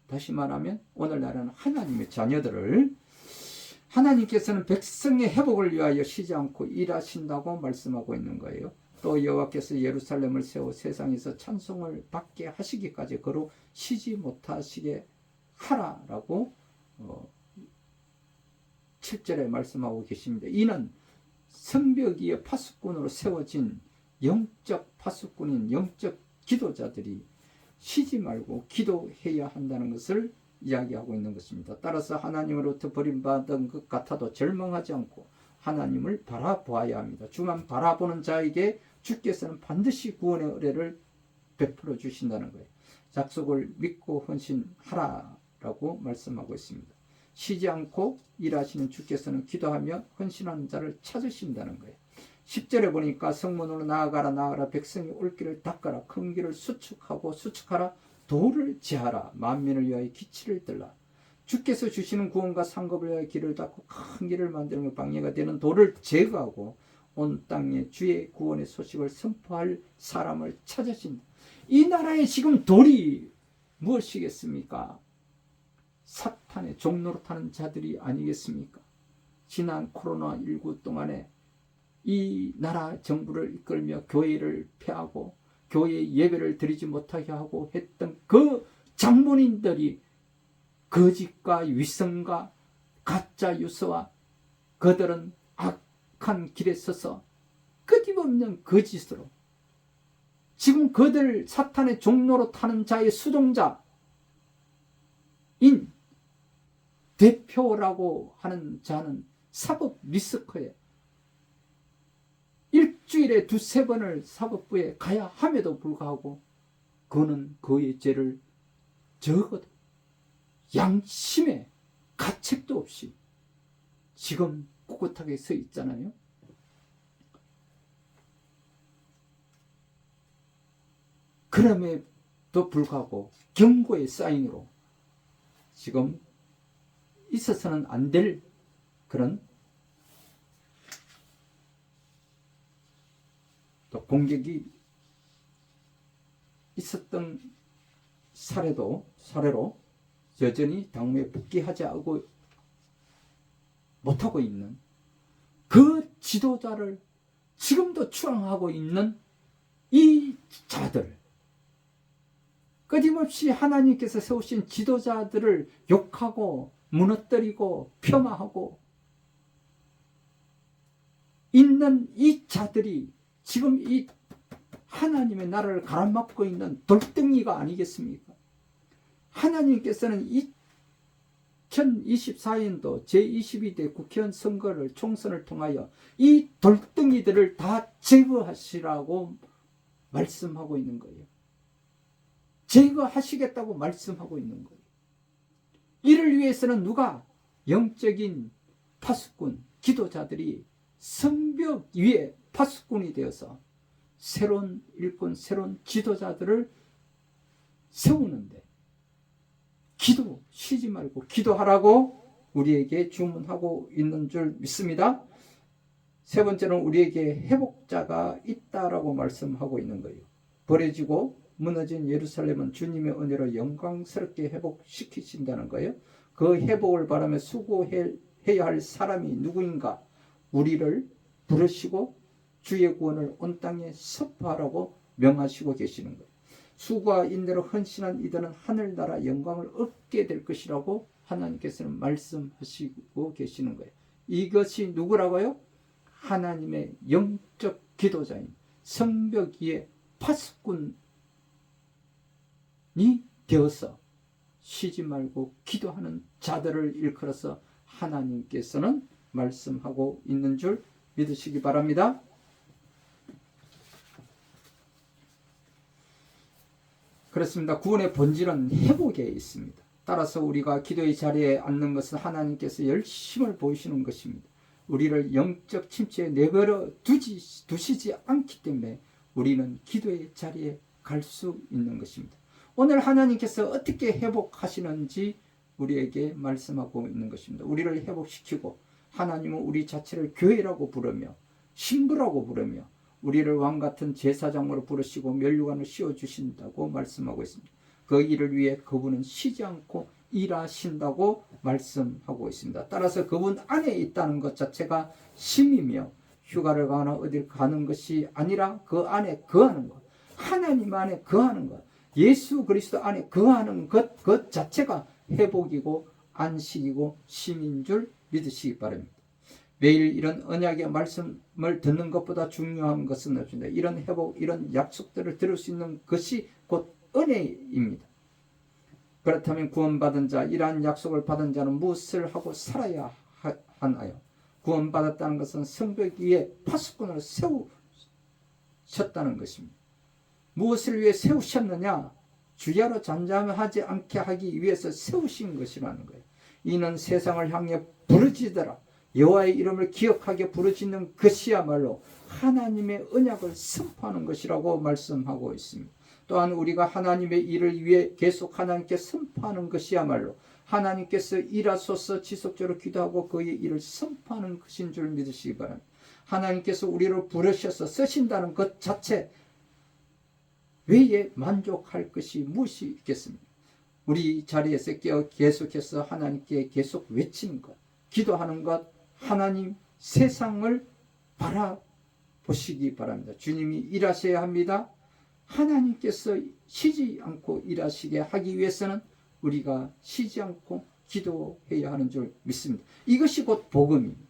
다시 말하면 오늘날은 하나님의 자녀들을 하나님께서는 백성의 회복을 위하여 쉬지 않고 일하신다고 말씀하고 있는 거예요. 또 여호와께서 예루살렘을 세워 세상에서 찬송을 받게 하시기까지 그로 쉬지 못하시게 하라라고 7절에 말씀하고 계십니다. 이는 성벽 위에 파수꾼으로 세워진 영적 파수꾼인 영적 기도자들이 쉬지 말고 기도해야 한다는 것을 이야기하고 있는 것입니다. 따라서 하나님으로부터 버림받은 것 같아도 절망하지 않고 하나님을 바라보아야 합니다. 주만 바라보는 자에게 주께서는 반드시 구원의 의뢰를 베풀어 주신다는 거예요. 약속을 믿고 헌신하라라고 말씀하고 있습니다. 쉬지 않고 일하시는 주께서는 기도하며 헌신하는 자를 찾으신다는 거예요. 10절에 보니까 성문으로 나아가라 백성이 올 길을 닦아라 큰 길을 수축하라 돌을 제하라 만민을 위하여 기치를 들라. 주께서 주시는 구원과 상급을 위하여 길을 닦고 큰 길을 만드는 방해가 되는 돌을 제거하고 온 땅에 주의 구원의 소식을 선포할 사람을 찾으신다. 이 나라에 지금 돌이 무엇이겠습니까? 사탄의 종노릇하는 자들이 아니겠습니까? 지난 코로나19 동안에 이 나라 정부를 이끌며 교회를 폐하고 교회 예배를 드리지 못하게 하고 했던 그 장본인들이 거짓과 위선과 가짜 유서와 그들은 악한 길에 서서 끊임없는 거짓으로 지금 그들 사탄의 종로로 타는 자의 수종자인 대표라고 하는 자는 사법 리스크에 일주일에 2-3번을 사법부에 가야 함에도 불구하고 그는 그의 죄를 적어도 양심의 가책도 없이 지금 꿋꿋하게 서 있잖아요. 그럼에도 불구하고 경고의 사인으로 지금 있어서는 안 될 그런 또 공격이 있었던 사례로 여전히 당무에 복귀하지 못하고 있는 그 지도자를 지금도 추앙하고 있는 이 자들, 끊임없이 하나님께서 세우신 지도자들을 욕하고 무너뜨리고 폄하하고 있는 이 자들이 지금 이 하나님의 나라를 가로막고 있는 돌덩이가 아니겠습니까? 하나님께서는 2024년도 제22대 국회의원 선거를 총선을 통하여 이 돌덩이들을 다 제거하시라고 말씀하고 있는 거예요. 제거하시겠다고 말씀하고 있는 거예요. 이를 위해서는 누가? 영적인 파수꾼, 기도자들이 성벽 위에 파수꾼이 되어서 새로운 일꾼, 새로운 지도자들을 세우는데 쉬지 말고 기도하라고 우리에게 주문하고 있는 줄 믿습니다. 세 번째는 우리에게 회복자가 있다라고 말씀하고 있는 거예요. 버려지고 무너진 예루살렘은 주님의 은혜로 영광스럽게 회복시키신다는 거예요. 그 회복을 바라며 수고해야 할 사람이 누구인가? 우리를 부르시고 주의 구원을 온 땅에 선포하라고 명하시고 계시는 거예요. 수고와 인내로 헌신한 이들은 하늘나라 영광을 얻게 될 것이라고 하나님께서는 말씀하시고 계시는 거예요. 이것이 누구라고요? 하나님의 영적 기도자인 성벽 위에 파수꾼이 되어서 쉬지 말고 기도하는 자들을 일컬어서 하나님께서는 말씀하고 있는 줄 믿으시기 바랍니다. 그렇습니다. 구원의 본질은 회복에 있습니다. 따라서 우리가 기도의 자리에 앉는 것은 하나님께서 열심을 보이시는 것입니다. 우리를 영적 침체에 내버려 두시지 않기 때문에 우리는 기도의 자리에 갈 수 있는 것입니다. 오늘 하나님께서 어떻게 회복하시는지 우리에게 말씀하고 있는 것입니다. 우리를 회복시키고 하나님은 우리 자체를 교회라고 부르며 신부라고 부르며 우리를 왕같은 제사장으로 부르시고 면류관을 씌워주신다고 말씀하고 있습니다. 그 일을 위해 그분은 쉬지 않고 일하신다고 말씀하고 있습니다. 따라서 그분 안에 있다는 것 자체가 쉼이며 휴가를 가거나 어딜 가는 것이 아니라 그 안에 거하는 것, 하나님 안에 거하는 것, 예수 그리스도 안에 거하는 것, 그 자체가 회복이고 안식이고 쉼인 줄 믿으시기 바랍니다. 매일 이런 언약의 말씀을 듣는 것보다 중요한 것은 없습니다. 이런 회복, 이런 약속들을 들을 수 있는 것이 곧 은혜입니다. 그렇다면 구원받은 자, 이러한 약속을 받은 자는 무엇을 하고 살아야 하나요? 구원받았다는 것은 성벽 위에 파수꾼을 세우셨다는 것입니다. 무엇을 위해 세우셨느냐? 주야로 잠잠하지 않게 하기 위해서 세우신 것이라는 거예요. 이는 세상을 향해 부르짖으라. 여호와의 이름을 기억하게 부르짖는 것이야말로 하나님의 언약을 선포하는 것이라고 말씀하고 있습니다. 또한 우리가 하나님의 일을 위해 계속 하나님께 선포하는 것이야말로 하나님께서 일하소서 지속적으로 기도하고 그의 일을 선포하는 것인 줄 믿으시기 바랍니다. 하나님께서 우리를 부르셔서 쓰신다는 것 자체 외에 만족할 것이 무엇이 있겠습니까? 우리 자리에서 계속해서 하나님께 계속 외치는 것, 기도하는 것, 하나님 세상을 바라보시기 바랍니다. 주님이 일하셔야 합니다. 하나님께서 쉬지 않고 일하시게 하기 위해서는 우리가 쉬지 않고 기도해야 하는 줄 믿습니다. 이것이 곧 복음입니다.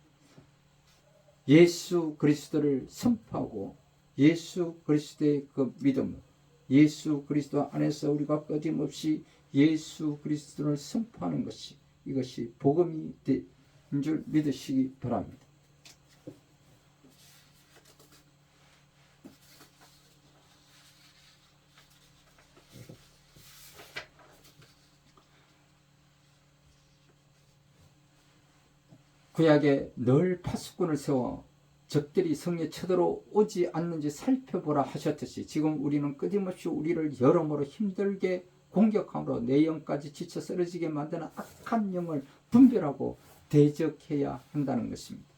예수 그리스도를 선포하고 예수 그리스도의 그 믿음, 예수 그리스도 안에서 우리가 끊임없이 예수 그리스도를 선포하는 것이 이것이 복음이 된 줄 믿으시기 바랍니다. 구약에 늘 파수꾼을 세워 적들이 성에 쳐들어오지 않는지 살펴보라 하셨듯이 지금 우리는 끊임없이 우리를 여러모로 힘들게 공격함으로 내 영까지 지쳐 쓰러지게 만드는 악한 영을 분별하고 대적해야 한다는 것입니다.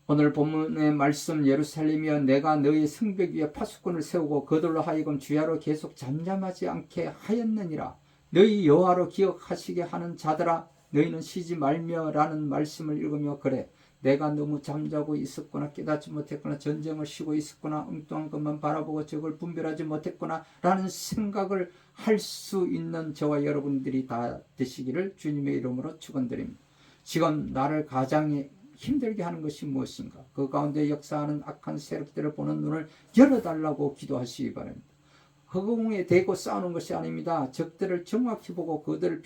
오늘 본문의 말씀 예루살렘이여 내가 너희 성벽 위에 파수꾼을 세우고 그들로 하여금 주야로 계속 잠잠하지 않게 하였느니라. 너희 여호와로 기억하시게 하는 자들아 너희는 쉬지 말며 라는 말씀을 읽으며 그래 내가 너무 잠자고 있었구나 깨닫지 못했구나 전쟁을 쉬고 있었구나 엉뚱한 것만 바라보고 적을 분별하지 못했구나 라는 생각을 할 수 있는 저와 여러분들이 다 되시기를 주님의 이름으로 축원드립니다. 지금 나를 가장 힘들게 하는 것이 무엇인가? 그 가운데 역사하는 악한 세력들을 보는 눈을 열어달라고 기도하시기 바랍니다. 허공에 대고 싸우는 것이 아닙니다. 적들을 정확히 보고 그들을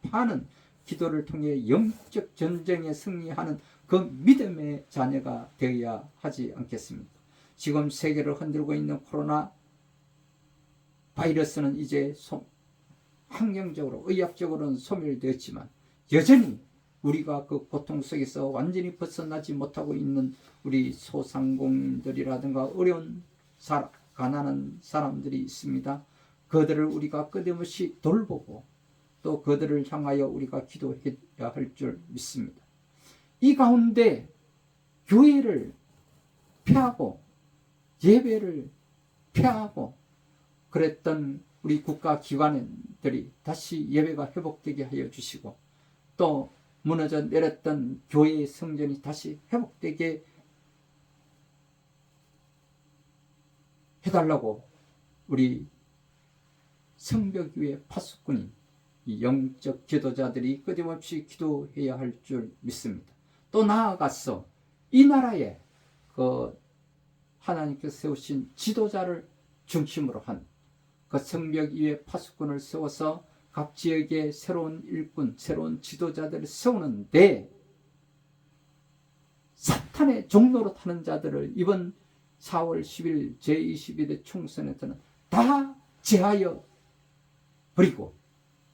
파는 기도를 통해 영적 전쟁에 승리하는 그 믿음의 자녀가 되어야 하지 않겠습니까? 지금 세계를 흔들고 있는 코로나 바이러스는 이제 환경적으로 의학적으로는 소멸되었지만 여전히 우리가 그 고통 속에서 완전히 벗어나지 못하고 있는 우리 소상공인들이라든가 어려운 가난한 사람들이 있습니다. 그들을 우리가 끊임없이 돌보고 또 그들을 향하여 우리가 기도해야 할 줄 믿습니다. 이 가운데 교회를 폐하고 예배를 폐하고 그랬던 우리 국가기관들이 다시 예배가 회복되게 하여 주시고 또 무너져 내렸던 교회의 성전이 다시 회복되게 해달라고 우리 성벽 위에 파수꾼인 이 영적 기도자들이 끊임없이 기도해야 할 줄 믿습니다. 또 나아가서 이 나라에 그 하나님께서 세우신 지도자를 중심으로 한 그 성벽 위에 파수꾼을 세워서 각 지역에 새로운 일꾼, 새로운 지도자들을 세우는데 사탄의 종로로 타는 자들을 이번 4월 10일 제22대 총선에서는 다 제하여 버리고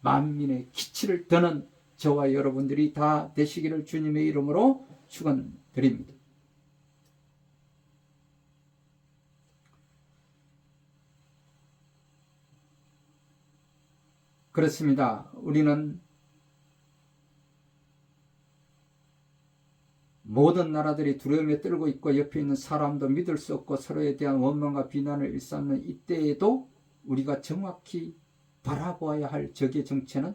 만민의 기치를 드는 저와 여러분들이 다 되시기를 주님의 이름으로 축원드립니다. 그렇습니다. 우리는 모든 나라들이 두려움에 떨고 있고 옆에 있는 사람도 믿을 수 없고 서로에 대한 원망과 비난을 일삼는 이때에도 우리가 정확히 바라보아야 할 적의 정체는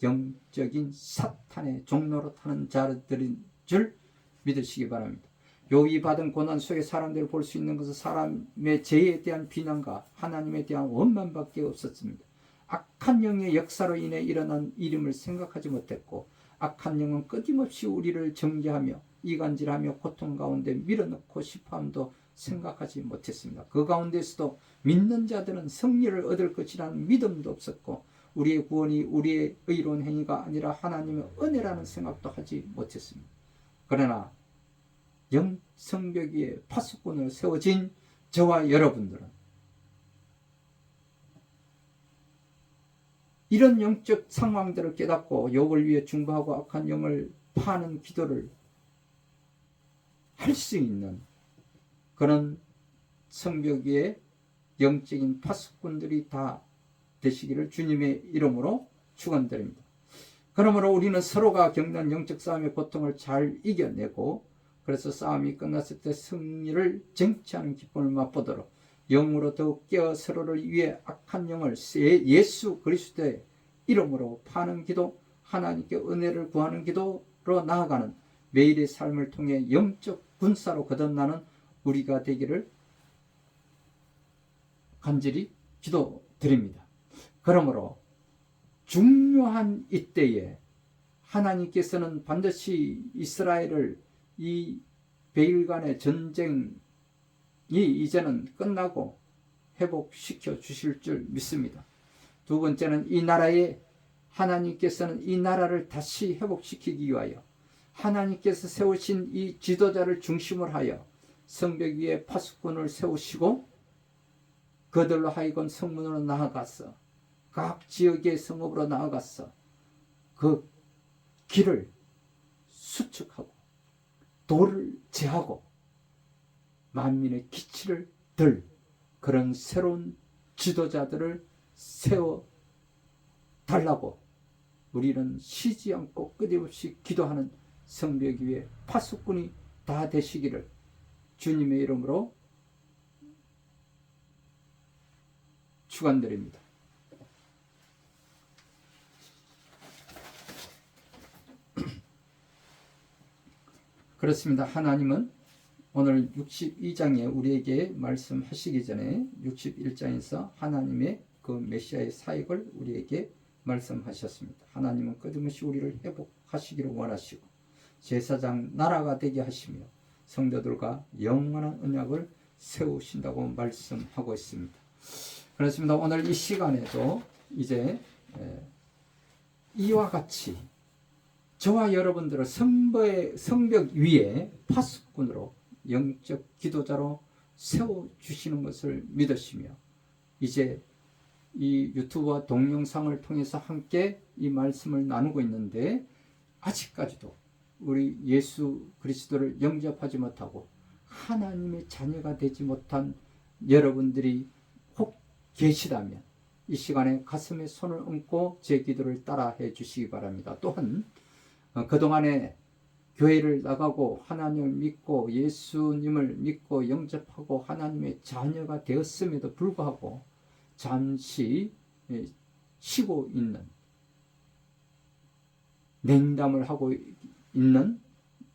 영적인 사탄의 종로로 타는 자들인 줄 믿으시기 바랍니다. 요이 받은 고난 속에 사람들을 볼 수 있는 것은 사람의 죄에 대한 비난과 하나님에 대한 원망밖에 없었습니다. 악한 영의 역사로 인해 일어난 일임을 생각하지 못했고 악한 영은 끊임없이 우리를 정죄하며 이간질하며 고통 가운데 밀어넣고 싶어함도 생각하지 못했습니다. 그 가운데서도 믿는 자들은 승리를 얻을 것이라는 믿음도 없었고 우리의 구원이 우리의 의로운 행위가 아니라 하나님의 은혜라는 생각도 하지 못했습니다. 그러나 성벽 위에 파수꾼으로 세워진 저와 여러분들은 이런 영적 상황들을 깨닫고 욕을 위해 중보하고 악한 영을 파는 기도를 할 수 있는 그런 성벽 위에 영적인 파수꾼들이 다 되시기를 주님의 이름으로 축원드립니다. 그러므로 우리는 서로가 겪는 영적 싸움의 고통을 잘 이겨내고 그래서 싸움이 끝났을 때 승리를 쟁취하는 기쁨을 맛보도록 영으로 더욱 깨어 서로를 위해 악한 영을 예수 그리스도의 이름으로 파는 기도, 하나님께 은혜를 구하는 기도로 나아가는 매일의 삶을 통해 영적 군사로 거듭나는 우리가 되기를 간절히 기도드립니다. 그러므로 중요한 이때에 하나님께서는 반드시 이스라엘을 이 베일간의 전쟁이 이제는 끝나고 회복시켜 주실 줄 믿습니다. 두 번째는 이 나라에 하나님께서는 이 나라를 다시 회복시키기 위하여 하나님께서 세우신 이 지도자를 중심으로 하여 성벽 위에 파수꾼을 세우시고 그들로 하여금 성문으로 나아가서 각 지역의 성읍으로 나아가서 그 길을 수축하고 돌을 제하고 만민의 기치를 들 그런 새로운 지도자들을 세워 달라고 우리는 쉬지 않고 끊임없이 기도하는 성벽 위에 파수꾼이 다 되시기를 주님의 이름으로 축원드립니다. 그렇습니다. 하나님은 오늘 62장에 우리에게 말씀하시기 전에 61장에서 하나님의 그 메시아의 사역을 우리에게 말씀하셨습니다. 하나님은 끊임없이 우리를 회복하시기를 원하시고 제사장 나라가 되게 하시며 성도들과 영원한 언약을 세우신다고 말씀하고 있습니다. 그렇습니다. 오늘 이 시간에도 이제 이와 같이 저와 여러분들을 성벽 위에 파수꾼으로 영적 기도자로 세워주시는 것을 믿으시며 이제 이 유튜브와 동영상을 통해서 함께 이 말씀을 나누고 있는데 아직까지도 우리 예수 그리스도를 영접하지 못하고 하나님의 자녀가 되지 못한 여러분들이 혹 계시다면 이 시간에 가슴에 손을 얹고 제 기도를 따라해 주시기 바랍니다. 또한 그동안에 교회를 나가고 하나님을 믿고 예수님을 믿고 영접하고 하나님의 자녀가 되었음에도 불구하고 잠시 쉬고 있는 냉담을 하고 있는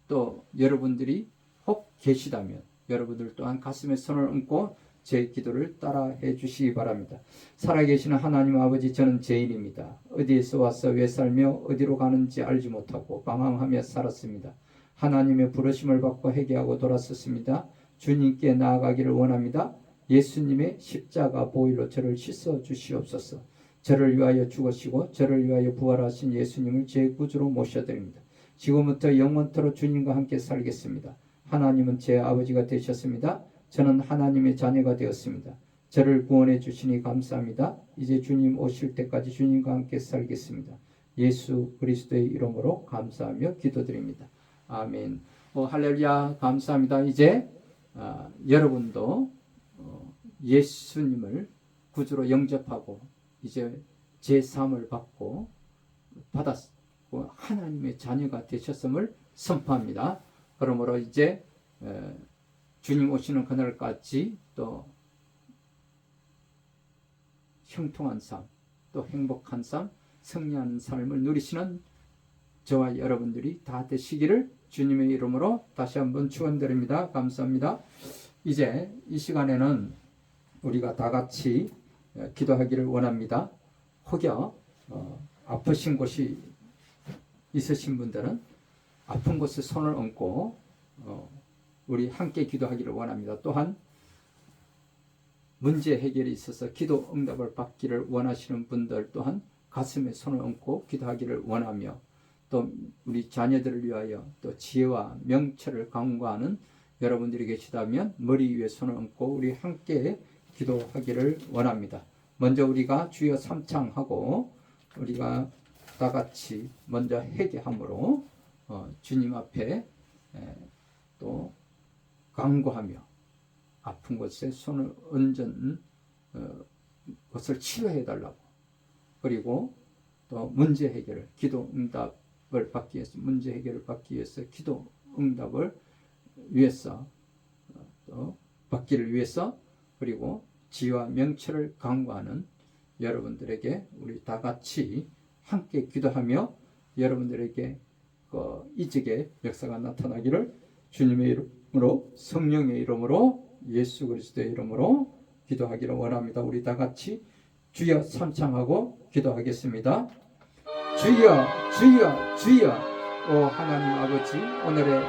또 여러분들이 혹 계시다면 여러분들 또한 가슴에 손을 얹고 제 기도를 따라해 주시기 바랍니다. 살아계시는 하나님 아버지, 저는 죄인입니다. 어디에서 와서 왜 살며 어디로 가는지 알지 못하고 방황하며 살았습니다. 하나님의 부르심을 받고 회개하고 돌아섰습니다. 주님께 나아가기를 원합니다. 예수님의 십자가 보혈로 저를 씻어 주시옵소서. 저를 위하여 죽으시고 저를 위하여 부활하신 예수님을 제 구주로 모셔드립니다. 지금부터 영원토록 주님과 함께 살겠습니다. 하나님은 제 아버지가 되셨습니다. 저는 하나님의 자녀가 되었습니다. 저를 구원해 주시니 감사합니다. 이제 주님 오실 때까지 주님과 함께 살겠습니다. 예수 그리스도의 이름으로 감사하며 기도드립니다. 아멘. 할렐루야. 감사합니다. 이제 여러분도 예수님을 구주로 영접하고 이제 제3을 받고 받았고 하나님의 자녀가 되셨음을 선포합니다. 그러므로 이제 주님 오시는 그날까지 또 형통한 삶, 또 행복한 삶, 승리하는 삶을 누리시는 저와 여러분들이 다 되시기를 주님의 이름으로 다시 한번 축원드립니다. 감사합니다. 이제 이 시간에는 우리가 다 같이 기도하기를 원합니다. 혹여 아프신 곳이 있으신 분들은 아픈 곳에 손을 얹고 우리 함께 기도하기를 원합니다. 또한 문제 해결에 있어서 기도 응답을 받기를 원하시는 분들 또한 가슴에 손을 얹고 기도하기를 원하며 또 우리 자녀들을 위하여 또 지혜와 명철을 강구하는 여러분들이 계시다면 머리 위에 손을 얹고 우리 함께 기도하기를 원합니다. 먼저 우리가 주여 삼창하고 우리가 다 같이 먼저 회개함으로 주님 앞에 또 간구하며 아픈 곳에 손을 얹은 것을 치료해 달라고, 그리고 또 문제 해결을, 기도 응답을 받기 위해서, 문제 해결을 받기 위해서, 기도 응답을 위해서, 또 받기를 위해서, 그리고 지혜와 명철을 강구하는 여러분들에게 우리 다 같이 함께 기도하며 여러분들에게 이적의 역사가 나타나기를 주님의 이름으로, 성령의 이름으로, 예수 그리스도의 이름으로 기도하기를 원합니다. 우리 다 같이 주여 삼창하고 기도하겠습니다. 주여 주여 주여. 오 하나님 아버지, 오늘의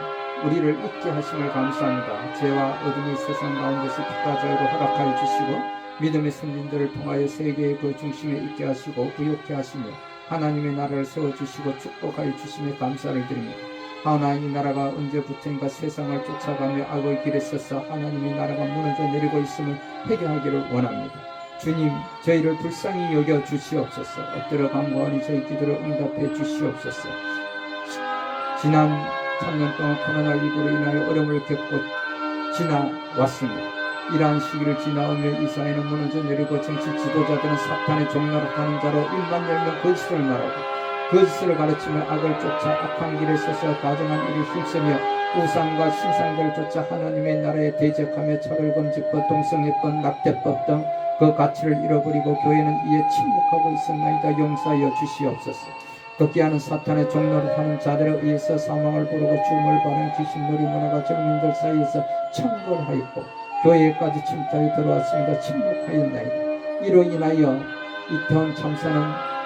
우리를 잊게 하심을 감사합니다. 죄와 어둠이 세상 가운데서 빛과자로 허락하여 주시고 믿음의 선진들을 통하여 세계의 그 중심에 있게 하시고 부욕케 하시며 하나님의 나라를 세워주시고 축복하여 주심에 감사를 드립니다. 하나님의 나라가 언제부터인가 세상을 쫓아가며 악의 길에 서서 하나님의 나라가 무너져 내리고 있음을 회개하기를 원합니다. 주님, 저희를 불쌍히 여겨 주시옵소서. 엎드려 간구하니 저희 기도를 응답해 주시옵소서. 지난 3년 동안 코로나19로 인하여 어려움을 겪고 지나왔습니다. 이러한 시기를 지나오며 이 사회는 무너져 내리고 정치 지도자들은 사탄의 종노릇하는 자로 입만 열면 거짓을 말하고 거짓을 가르치며 악을 쫓아 악한 길에 서서 가증한 일을 힘쓰며 우상과 신상들을 쫓아 하나님의 나라에 대적하며 차별금지법, 동성애법, 낙태법 등 그 가치를 잃어버리고 교회는 이에 침묵하고 있었나이다. 용서하여 주시옵소서. 걷기하는 사탄의 종노릇하는 자들에 의해서 사망을 부르고 죽음을 바라는 귀신놀이 문화가 정민들 사이에서 창궐하였고 교회까지 침탈이 들어왔습니다. 침묵하였나이다. 이로 인하여 이태원 참사는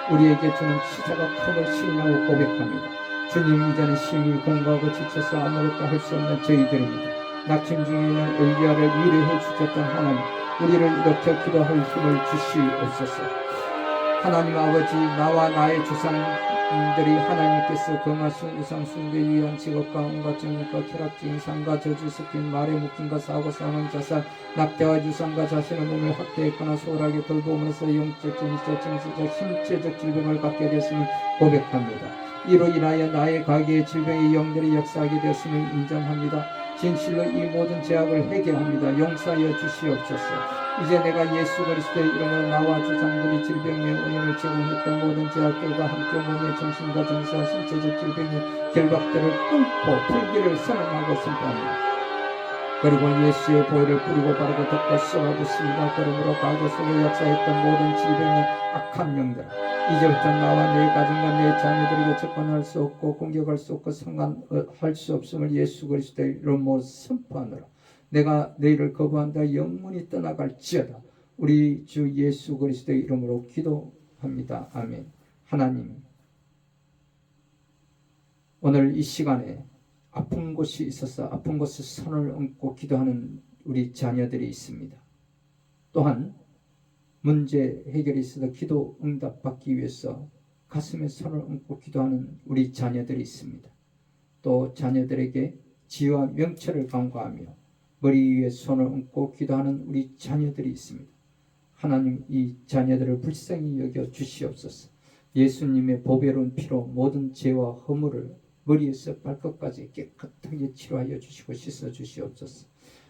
우리에게 주는 시자가 큼을 시인하고 고백합니다. 주님, 이제는 심히 공부하고 지쳐서 아무것도 할 수 없는 저희들입니다. 낙심 중에 있는 엘리야를 위로해 주셨던 하나님, 우리를 이렇게 기도할 힘을 주시옵소서. 하나님 아버지, 나와 나의 조상들이 하나님께서 금하신 우상 숭배에 위한 직업과 온갖 정욕과 쾌락증, 상과 저주 섞인 말에 묶임과 사고 사망 자살, 낙태와 유산과 자신의 몸을 학대했거나 소홀하게 돌봄으로써 영적, 정신적, 정서적, 신체적 질병을 갖게 되었음을 고백합니다. 이로 인하여 나의 가게의 질병의 영들이 역사하게 되었음을 인정합니다. 진실로 이 모든 죄악을 회개합니다. 용서하여 주시옵소서. 이제 내가 예수 그리스도의 이름으로 나와 조상들이 질병의 원인을 제공했던 모든 죄악들과 함께 몸의 정신과 정서, 신체적 질병의 결박들을 끊고 풀기를 선언하고 선포합니다. 그리고 예수의 보혈을 뿌리고 바르고 덮고 쏟아붓습니다. 그러므로 가족 속에 역사했던 모든 질병의 악한 영들, 이제부터 나와 내 가정과 내 자녀들에게 접근할 수 없고 공격할 수 없고 상관할 수 없음을 예수 그리스도의 이름으로 선포하노라. 내가 너희를 거부한다. 영원히 떠나갈지어다. 우리 주 예수 그리스도의 이름으로 기도합니다. 아멘. 하나님, 오늘 이 시간에 아픈 곳이 있어서 아픈 곳에 손을 얹고 기도하는 우리 자녀들이 있습니다. 또한 문제 해결이 있어서 기도 응답 받기 위해서 가슴에 손을 얹고 기도하는 우리 자녀들이 있습니다. 또 자녀들에게 지혜와 명철을 강구하며 머리 위에 손을 얹고 기도하는 우리 자녀들이 있습니다. 하나님, 이 자녀들을 불쌍히 여겨 주시옵소서. 예수님의 보배로운 피로 모든 죄와 허물을 머리에서 발끝까지 깨끗하게 치료하여 주시고 씻어 주시옵소서.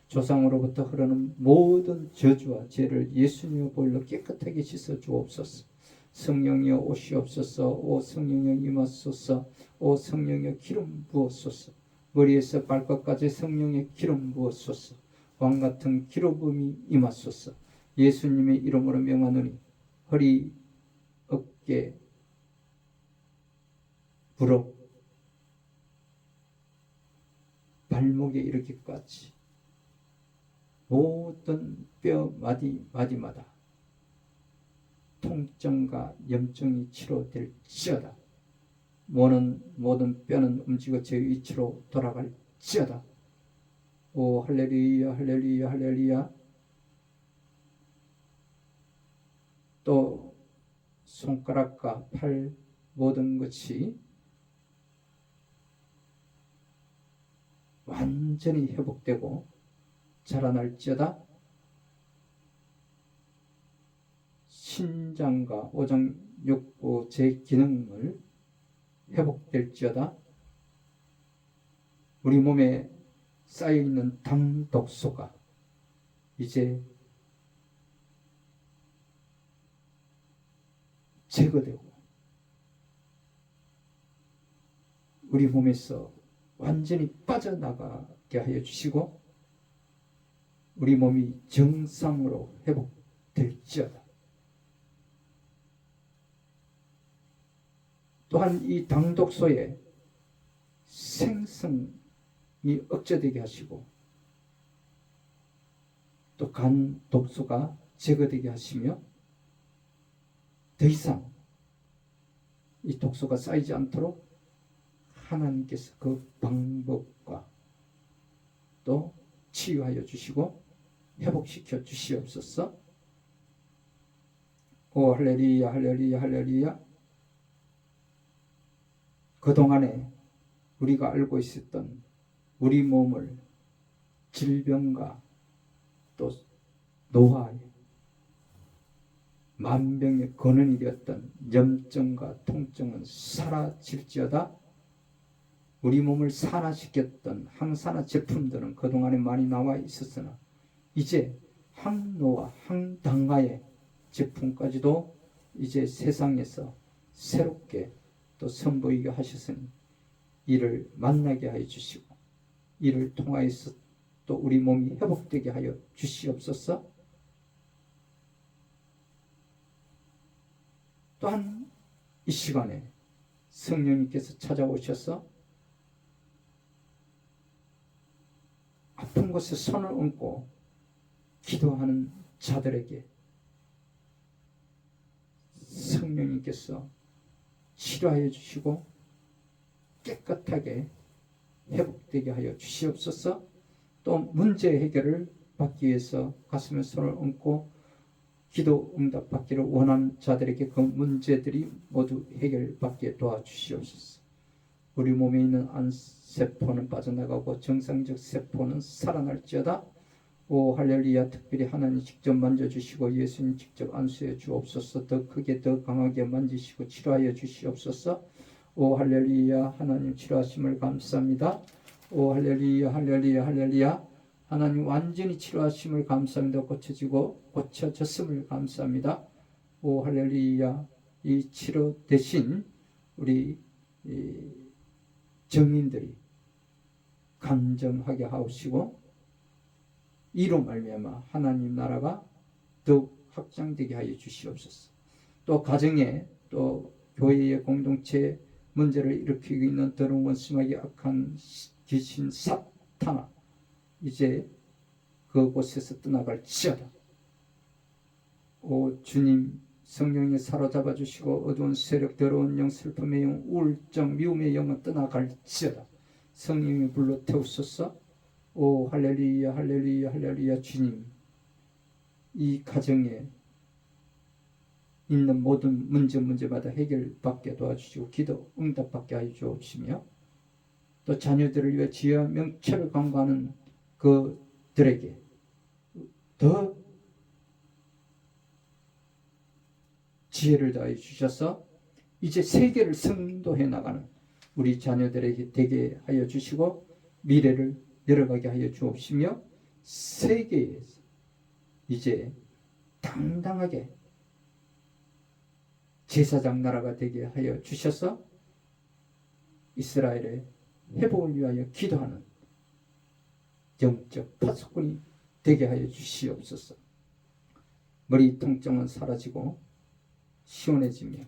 조상으로부터 흐르는 모든 저주와 죄를 예수님의 보혈로 깨끗하게 씻어 주옵소서. 성령이여 오시옵소서. 오 성령이여 임하소서. 오 성령이여 기름 부었소서. 머리에서 발끝까지 성령의 기름 부었소서. 왕같은 기름붐이 임하소서. 예수님의 이름으로 명하노니 허리, 어깨, 무릎, 발목에 이르기까지 모든 뼈 마디마다 통증과 염증이 치료될지어다. 모든 뼈는 움직여 제 위치로 돌아갈지어다. 오 할렐루야 할렐루야 할렐루야. 또 손가락과 팔 모든 것이 완전히 회복되고 자라날지어다. 신장과 오장육부 제 기능을 회복될지어다. 우리 몸에 쌓여있는 당독소가 이제 제거되고 우리 몸에서 완전히 빠져나가게 하여 주시고 우리 몸이 정상으로 회복될지어다. 또한 이 당독소의 생성이 억제되게 하시고 또 간 독소가 제거되게 하시며 더 이상 이 독소가 쌓이지 않도록 하나님께서 그 방법과 또 치유하여 주시고 회복시켜 주시옵소서. 오 할렐루야 할렐루야 할렐루야. 그동안에 우리가 알고 있었던 우리 몸을 질병과 또 노화에 만병의 근원이 되었던 염증과 통증은 사라질지어다. 우리 몸을 산화시켰던 항산화 제품들은 그동안에 많이 나와 있었으나 이제 항노화, 항당화의 제품까지도 이제 세상에서 새롭게 또 선보이게 하셨으니 이를 만나게 하여 주시고 이를 통하여서 또 우리 몸이 회복되게 하여 주시옵소서. 또한 이 시간에 성령님께서 찾아오셔서 아픈 곳에 손을 얹고 기도하는 자들에게 성령님께서 치료하여 주시고 깨끗하게 회복되게 하여 주시옵소서. 또 문제 해결을 받기 위해서 가슴에 손을 얹고 기도 응답 받기를 원하는 자들에게 그 문제들이 모두 해결받게 도와주시옵소서. 우리 몸에 있는 암세포는 빠져나가고 정상적 세포는 살아날지어다. 오 할렐루야. 특별히 하나님 직접 만져주시고 예수님 직접 안수해 주옵소서. 더 크게 더 강하게 만지시고 치료하여 주시옵소서. 오 할렐루야. 하나님 치료하심을 감사합니다. 오 할렐루야 할렐루야 할렐루야. 하나님 완전히 치료하심을 감사합니다. 고쳐졌음을 감사합니다. 오 할렐루야. 이 치료 대신 우리 정인들이 간증하게 하시고 이로 말미암아 하나님 나라가 더욱 확장되게 하여 주시옵소서. 또 가정에 또 교회의 공동체 문제를 일으키고 있는 더러운 원수마귀 악한 귀신 사탄아 이제 그곳에서 떠나갈지어다. 오 주님 성령에 사로잡아 주시고 어두운 세력 더러운 영 슬픔의 영 우울증 미움의 영은 떠나갈지어다. 성령이 불러 태우소서. 오 할렐루야 할렐루야 할렐루야. 주님 이 가정에 있는 모든 문제마다 해결받게 도와주시고 기도 응답받게 하여 주옵시며 또 자녀들을 위해 지혜와 명철을 강구하는 그들에게 더 지혜를 더하여 주셔서 이제 세계를 선도해 나가는 우리 자녀들에게 되게 하여 주시고 미래를 열어가게 하여 주옵시며 세계에서 이제 당당하게 제사장 나라가 되게 하여 주셔서 이스라엘의 회복을 위하여 기도하는 영적 파수꾼이 되게 하여 주시옵소서. 머리 통증은 사라지고 시원해지며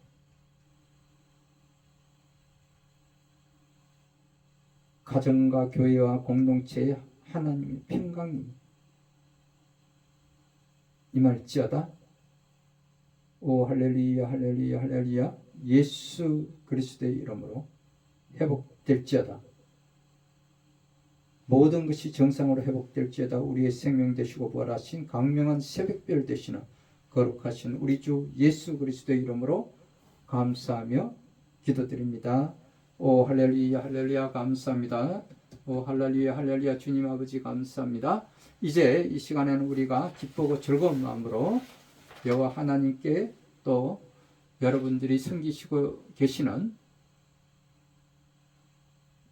가정과 교회와 공동체에 하나님의 평강이 임할지어다. 오 할렐루야 할렐루야 할렐루야. 예수 그리스도의 이름으로 회복될지어다. 모든 것이 정상으로 회복될지어다. 우리의 생명 되시고 부활하신 강명한 새벽별 되시는 거룩하신 우리 주 예수 그리스도의 이름으로 감사하며 기도드립니다. 오 할렐루야 할렐루야. 감사합니다. 오 할렐루야 할렐루야. 주님 아버지 감사합니다. 이제 이 시간에는 우리가 기쁘고 즐거운 마음으로 여호와 하나님께 또 여러분들이 섬기시고 계시는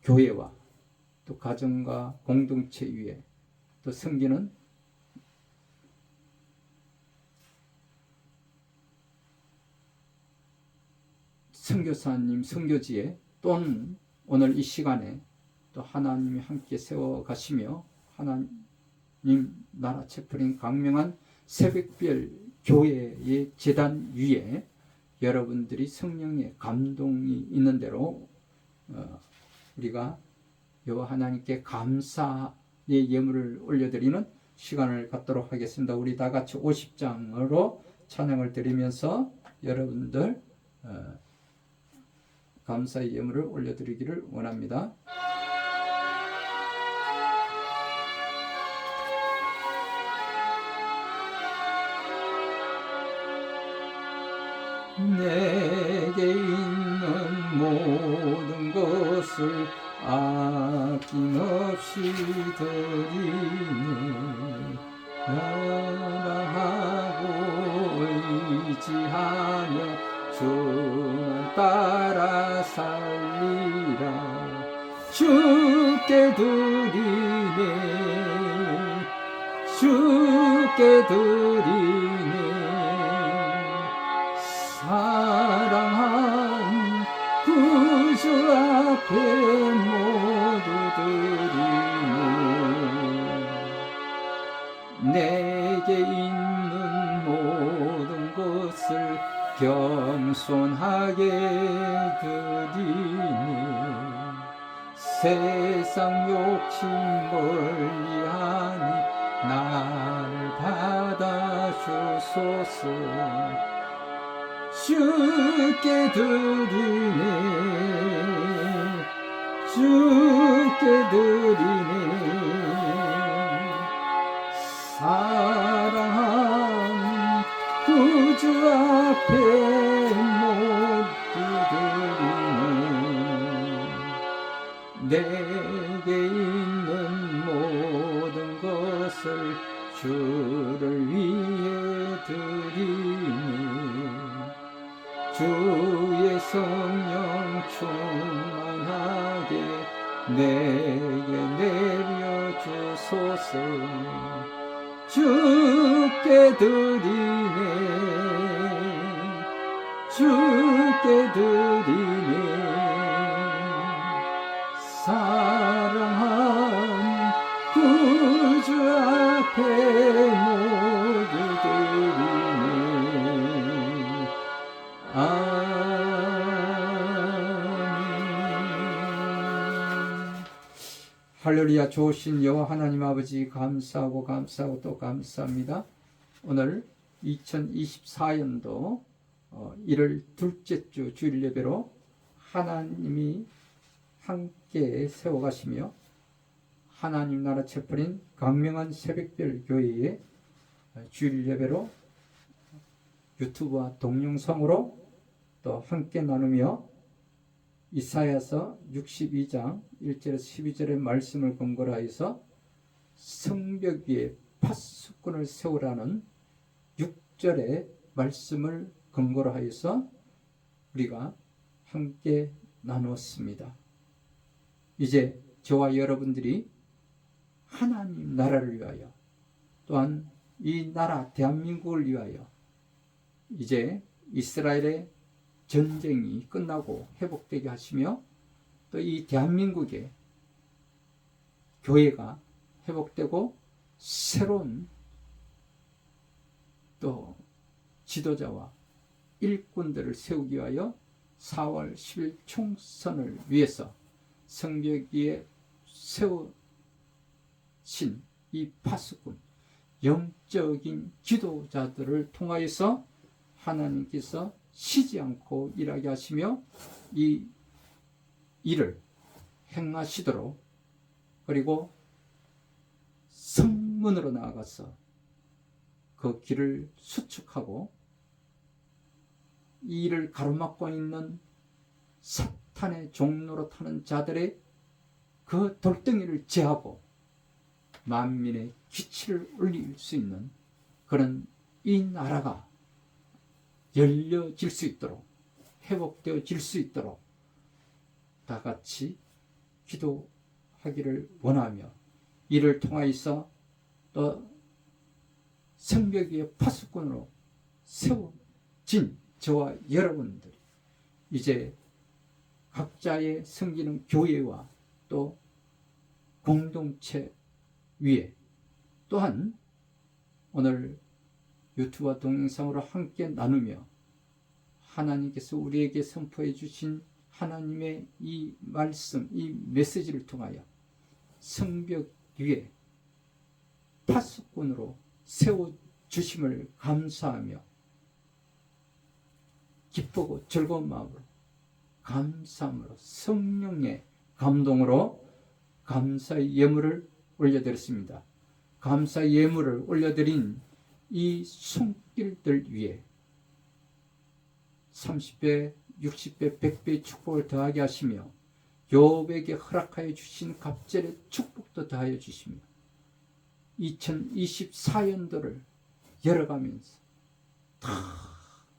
교회와 또 가정과 공동체 위에 또 섬기는 선교사님 선교지에 또는 오늘 이 시간에 또 하나님이 함께 세워 가시며 하나님 나라 채플인 강명한 새벽별 교회의 제단 위에 여러분들이 성령의 감동이 있는 대로 우리가 여호와 하나님께 감사의 예물을 올려드리는 시간을 갖도록 하겠습니다. 우리 다 같이 50장으로 찬양을 드리면서 여러분들 감사의 예물을 올려드리기를 원합니다. 내게 있는 모든 것을 아낌없이 드리니 나라하고 의지하며 주만 따라 살리라. 주께 드리네 주께 드리네 사랑한 구주 앞에 모두 드리네. 내게 있는 모든 것을 겸손하게 드리네. 세상 욕심 멀리하니 나를 받아주소서. 주께 드리네 주께 드리네 사랑한 구주 앞에 모두 드리네. 내게 있는 모든 것을 주를 위해 드리네. 주의 성령 충만하게 내게 내려주소서. 주께 드리네 주께 드리네 사랑한 구주 앞에 모두 드리네. 할렐루야. 좋으신 여호와 하나님 아버지 감사하고 감사하고 또 감사합니다. 오늘 2024년도 1월 둘째 주 주일 예배로 하나님이 함께 세워가시며 하나님 나라 채플인 강명한 새벽별 교회의 주일 예배로 유튜브와 동영상으로 또 함께 나누며 이사야서 62장 1절에서 12절의 말씀을 근거로 하여서 성벽 위에 파수꾼을 세우라는 6절의 말씀을 근거로 하여서 우리가 함께 나누었습니다. 이제 저와 여러분들이 하나님 나라를 위하여 또한 이 나라 대한민국을 위하여 이제 이스라엘의 전쟁이 끝나고 회복되게 하시며 또 이 대한민국의 교회가 회복되고 새로운 또 지도자와 일꾼들을 세우기 위하여 4월 10일 총선을 위해서 성벽 위에 세우신 이 파수꾼 영적인 지도자들을 통하여서 하나님께서 쉬지 않고 일하게 하시며 이 일을 행하시도록 그리고 성문으로 나아가서 그 길을 수축하고 이 일을 가로막고 있는 사탄의 종로로 타는 자들의 그 돌덩이를 제하고 만민의 기치를 올릴 수 있는 그런 이 나라가 열려질 수 있도록, 회복되어질 수 있도록 다 같이 기도하기를 원하며, 이를 통하여서 또 성벽 위에 파수꾼으로 세워진 저와 여러분들이 이제 각자의 섬기는 교회와 또 공동체 위에, 또한 오늘 유튜브와 동영상으로 함께 나누며 하나님께서 우리에게 선포해 주신 하나님의 이 말씀, 이 메시지를 통하여 성벽 위에 파수꾼으로 세워주심을 감사하며 기쁘고 즐거운 마음으로 감사함으로 성령의 감동으로 감사의 예물을 올려드렸습니다. 감사의 예물을 올려드린 이 손길들 위에 30배, 60배, 100배의 축복을 더하게 하시며 욥에게 허락하여 주신 갑절의 축복도 더하여 주시며 2024년도를 열어가면서 다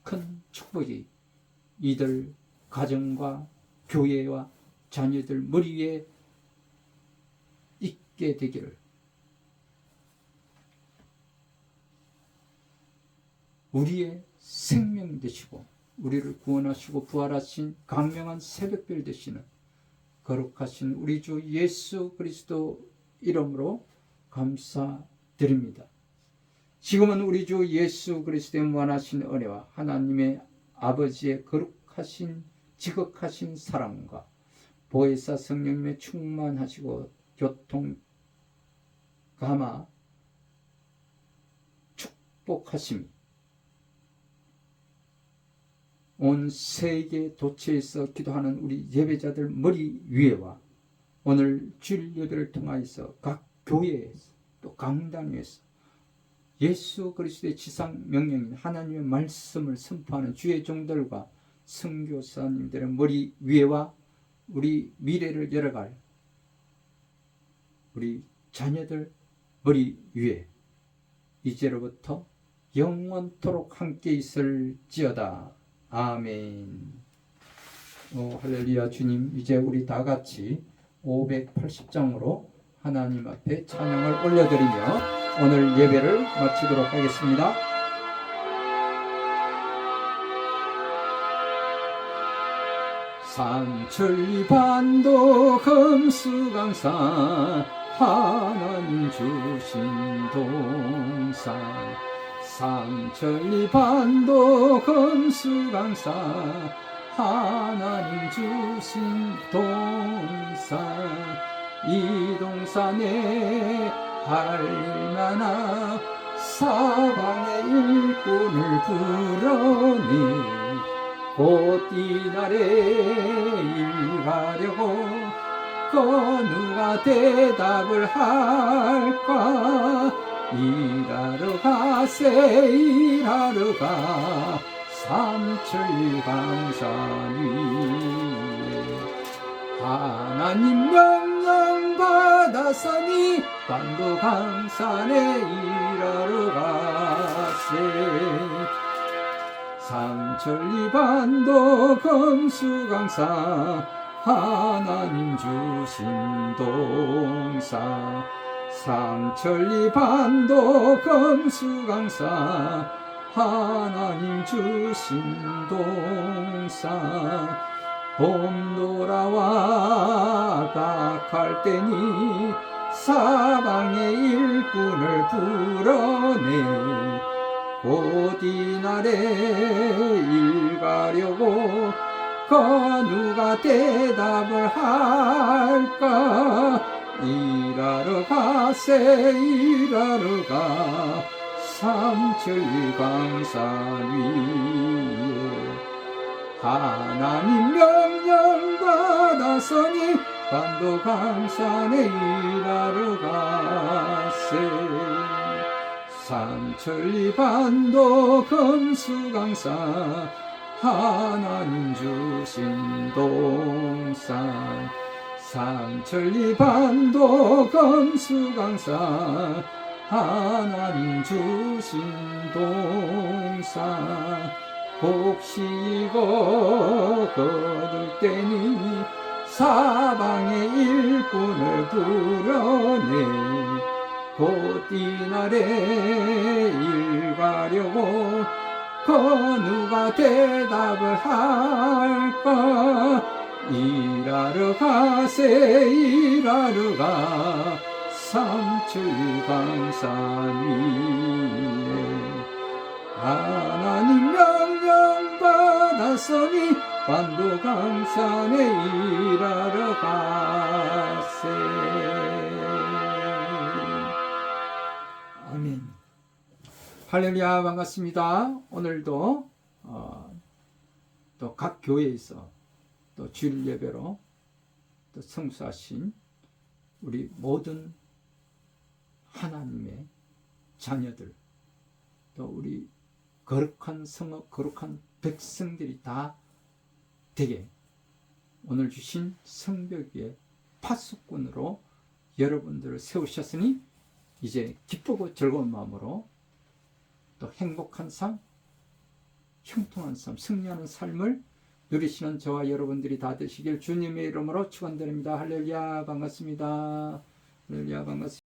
큰 축복이 이들 가정과 교회와 자녀들 머리 위에 있게 되기를 우리의 생명 되시고 우리를 구원하시고 부활하신 강명한 새벽별 되시는 거룩하신 우리 주 예수 그리스도 이름으로 감사드립니다. 지금은 우리 주 예수 그리스도의 무한하신 은혜와 하나님의 아버지의 거룩하신 지극하신 사랑과 보혜사 성령님의 충만하시고 교통 감화 축복하심이 온 세계 도처에서 기도하는 우리 예배자들 머리 위에와 오늘 주일 예배를 통하여서 각 교회에서 또 강단위에서 예수 그리스도의 지상 명령인 하나님의 말씀을 선포하는 주의 종들과 선교사님들의 머리 위에와 우리 미래를 열어갈 우리 자녀들 머리 위에 이제로부터 영원토록 함께 있을지어다. 아멘. 할렐루야. 주님, 이제 우리 다 같이 580장으로 하나님 앞에 찬양을 올려드리며 오늘 예배를 마치도록 하겠습니다. 산천리반도 금수강산 하나님 주신 동산 산천리반도 금수강산 하나님 주신 동산 이 동산에 할만한 사방의 일꾼을 불러내 곧 이날에 일하려고 누가 대답을 할까 일하러 가세 일하러 가 삼천리강산 위에 하나님 명령 받았으니 반도강산에 일하러 가세 삼천리반도 금수강산 하나님 주신 동산 삼천리반도 금수강산 하나님 주신 동산 봄 돌아와 닭할 때니 사방의 일꾼을 불어내 곧 이날에 일 가려고 누가 대답을 할까 일하러 가세 일하러 가 삼천리강산 위에 하나님 명령 받았으니 반도강산에 일하러 가세 삼천리반도 금수강산 하나님 주신 동산 삼천리 반도 금수강산 하나님 주신 동산 곡식이고 거둘 때니 사방의 일꾼을 불러내 곧 이날에 일 가려고 그 누가 대답을 할까 일하러 가세 일하러 가 삼천리 강산 위에 하나님 명령 받았으니 반도 강산에 일하러 가세. 아멘. 할렐루야. 반갑습니다. 오늘도 또 각 교회에서 또 주일 예배로 또 성수하신 우리 모든 하나님의 자녀들 또 우리 거룩한 성읍 거룩한 백성들이 다 되게 오늘 주신 성벽 위에 파수꾼으로 여러분들을 세우셨으니 이제 기쁘고 즐거운 마음으로 또 행복한 삶, 형통한 삶, 승리하는 삶을 누리시는 저와 여러분들이 다 되시길 주님의 이름으로 축원드립니다. 할렐루야. 반갑습니다. 할렐루야. 반갑습니다.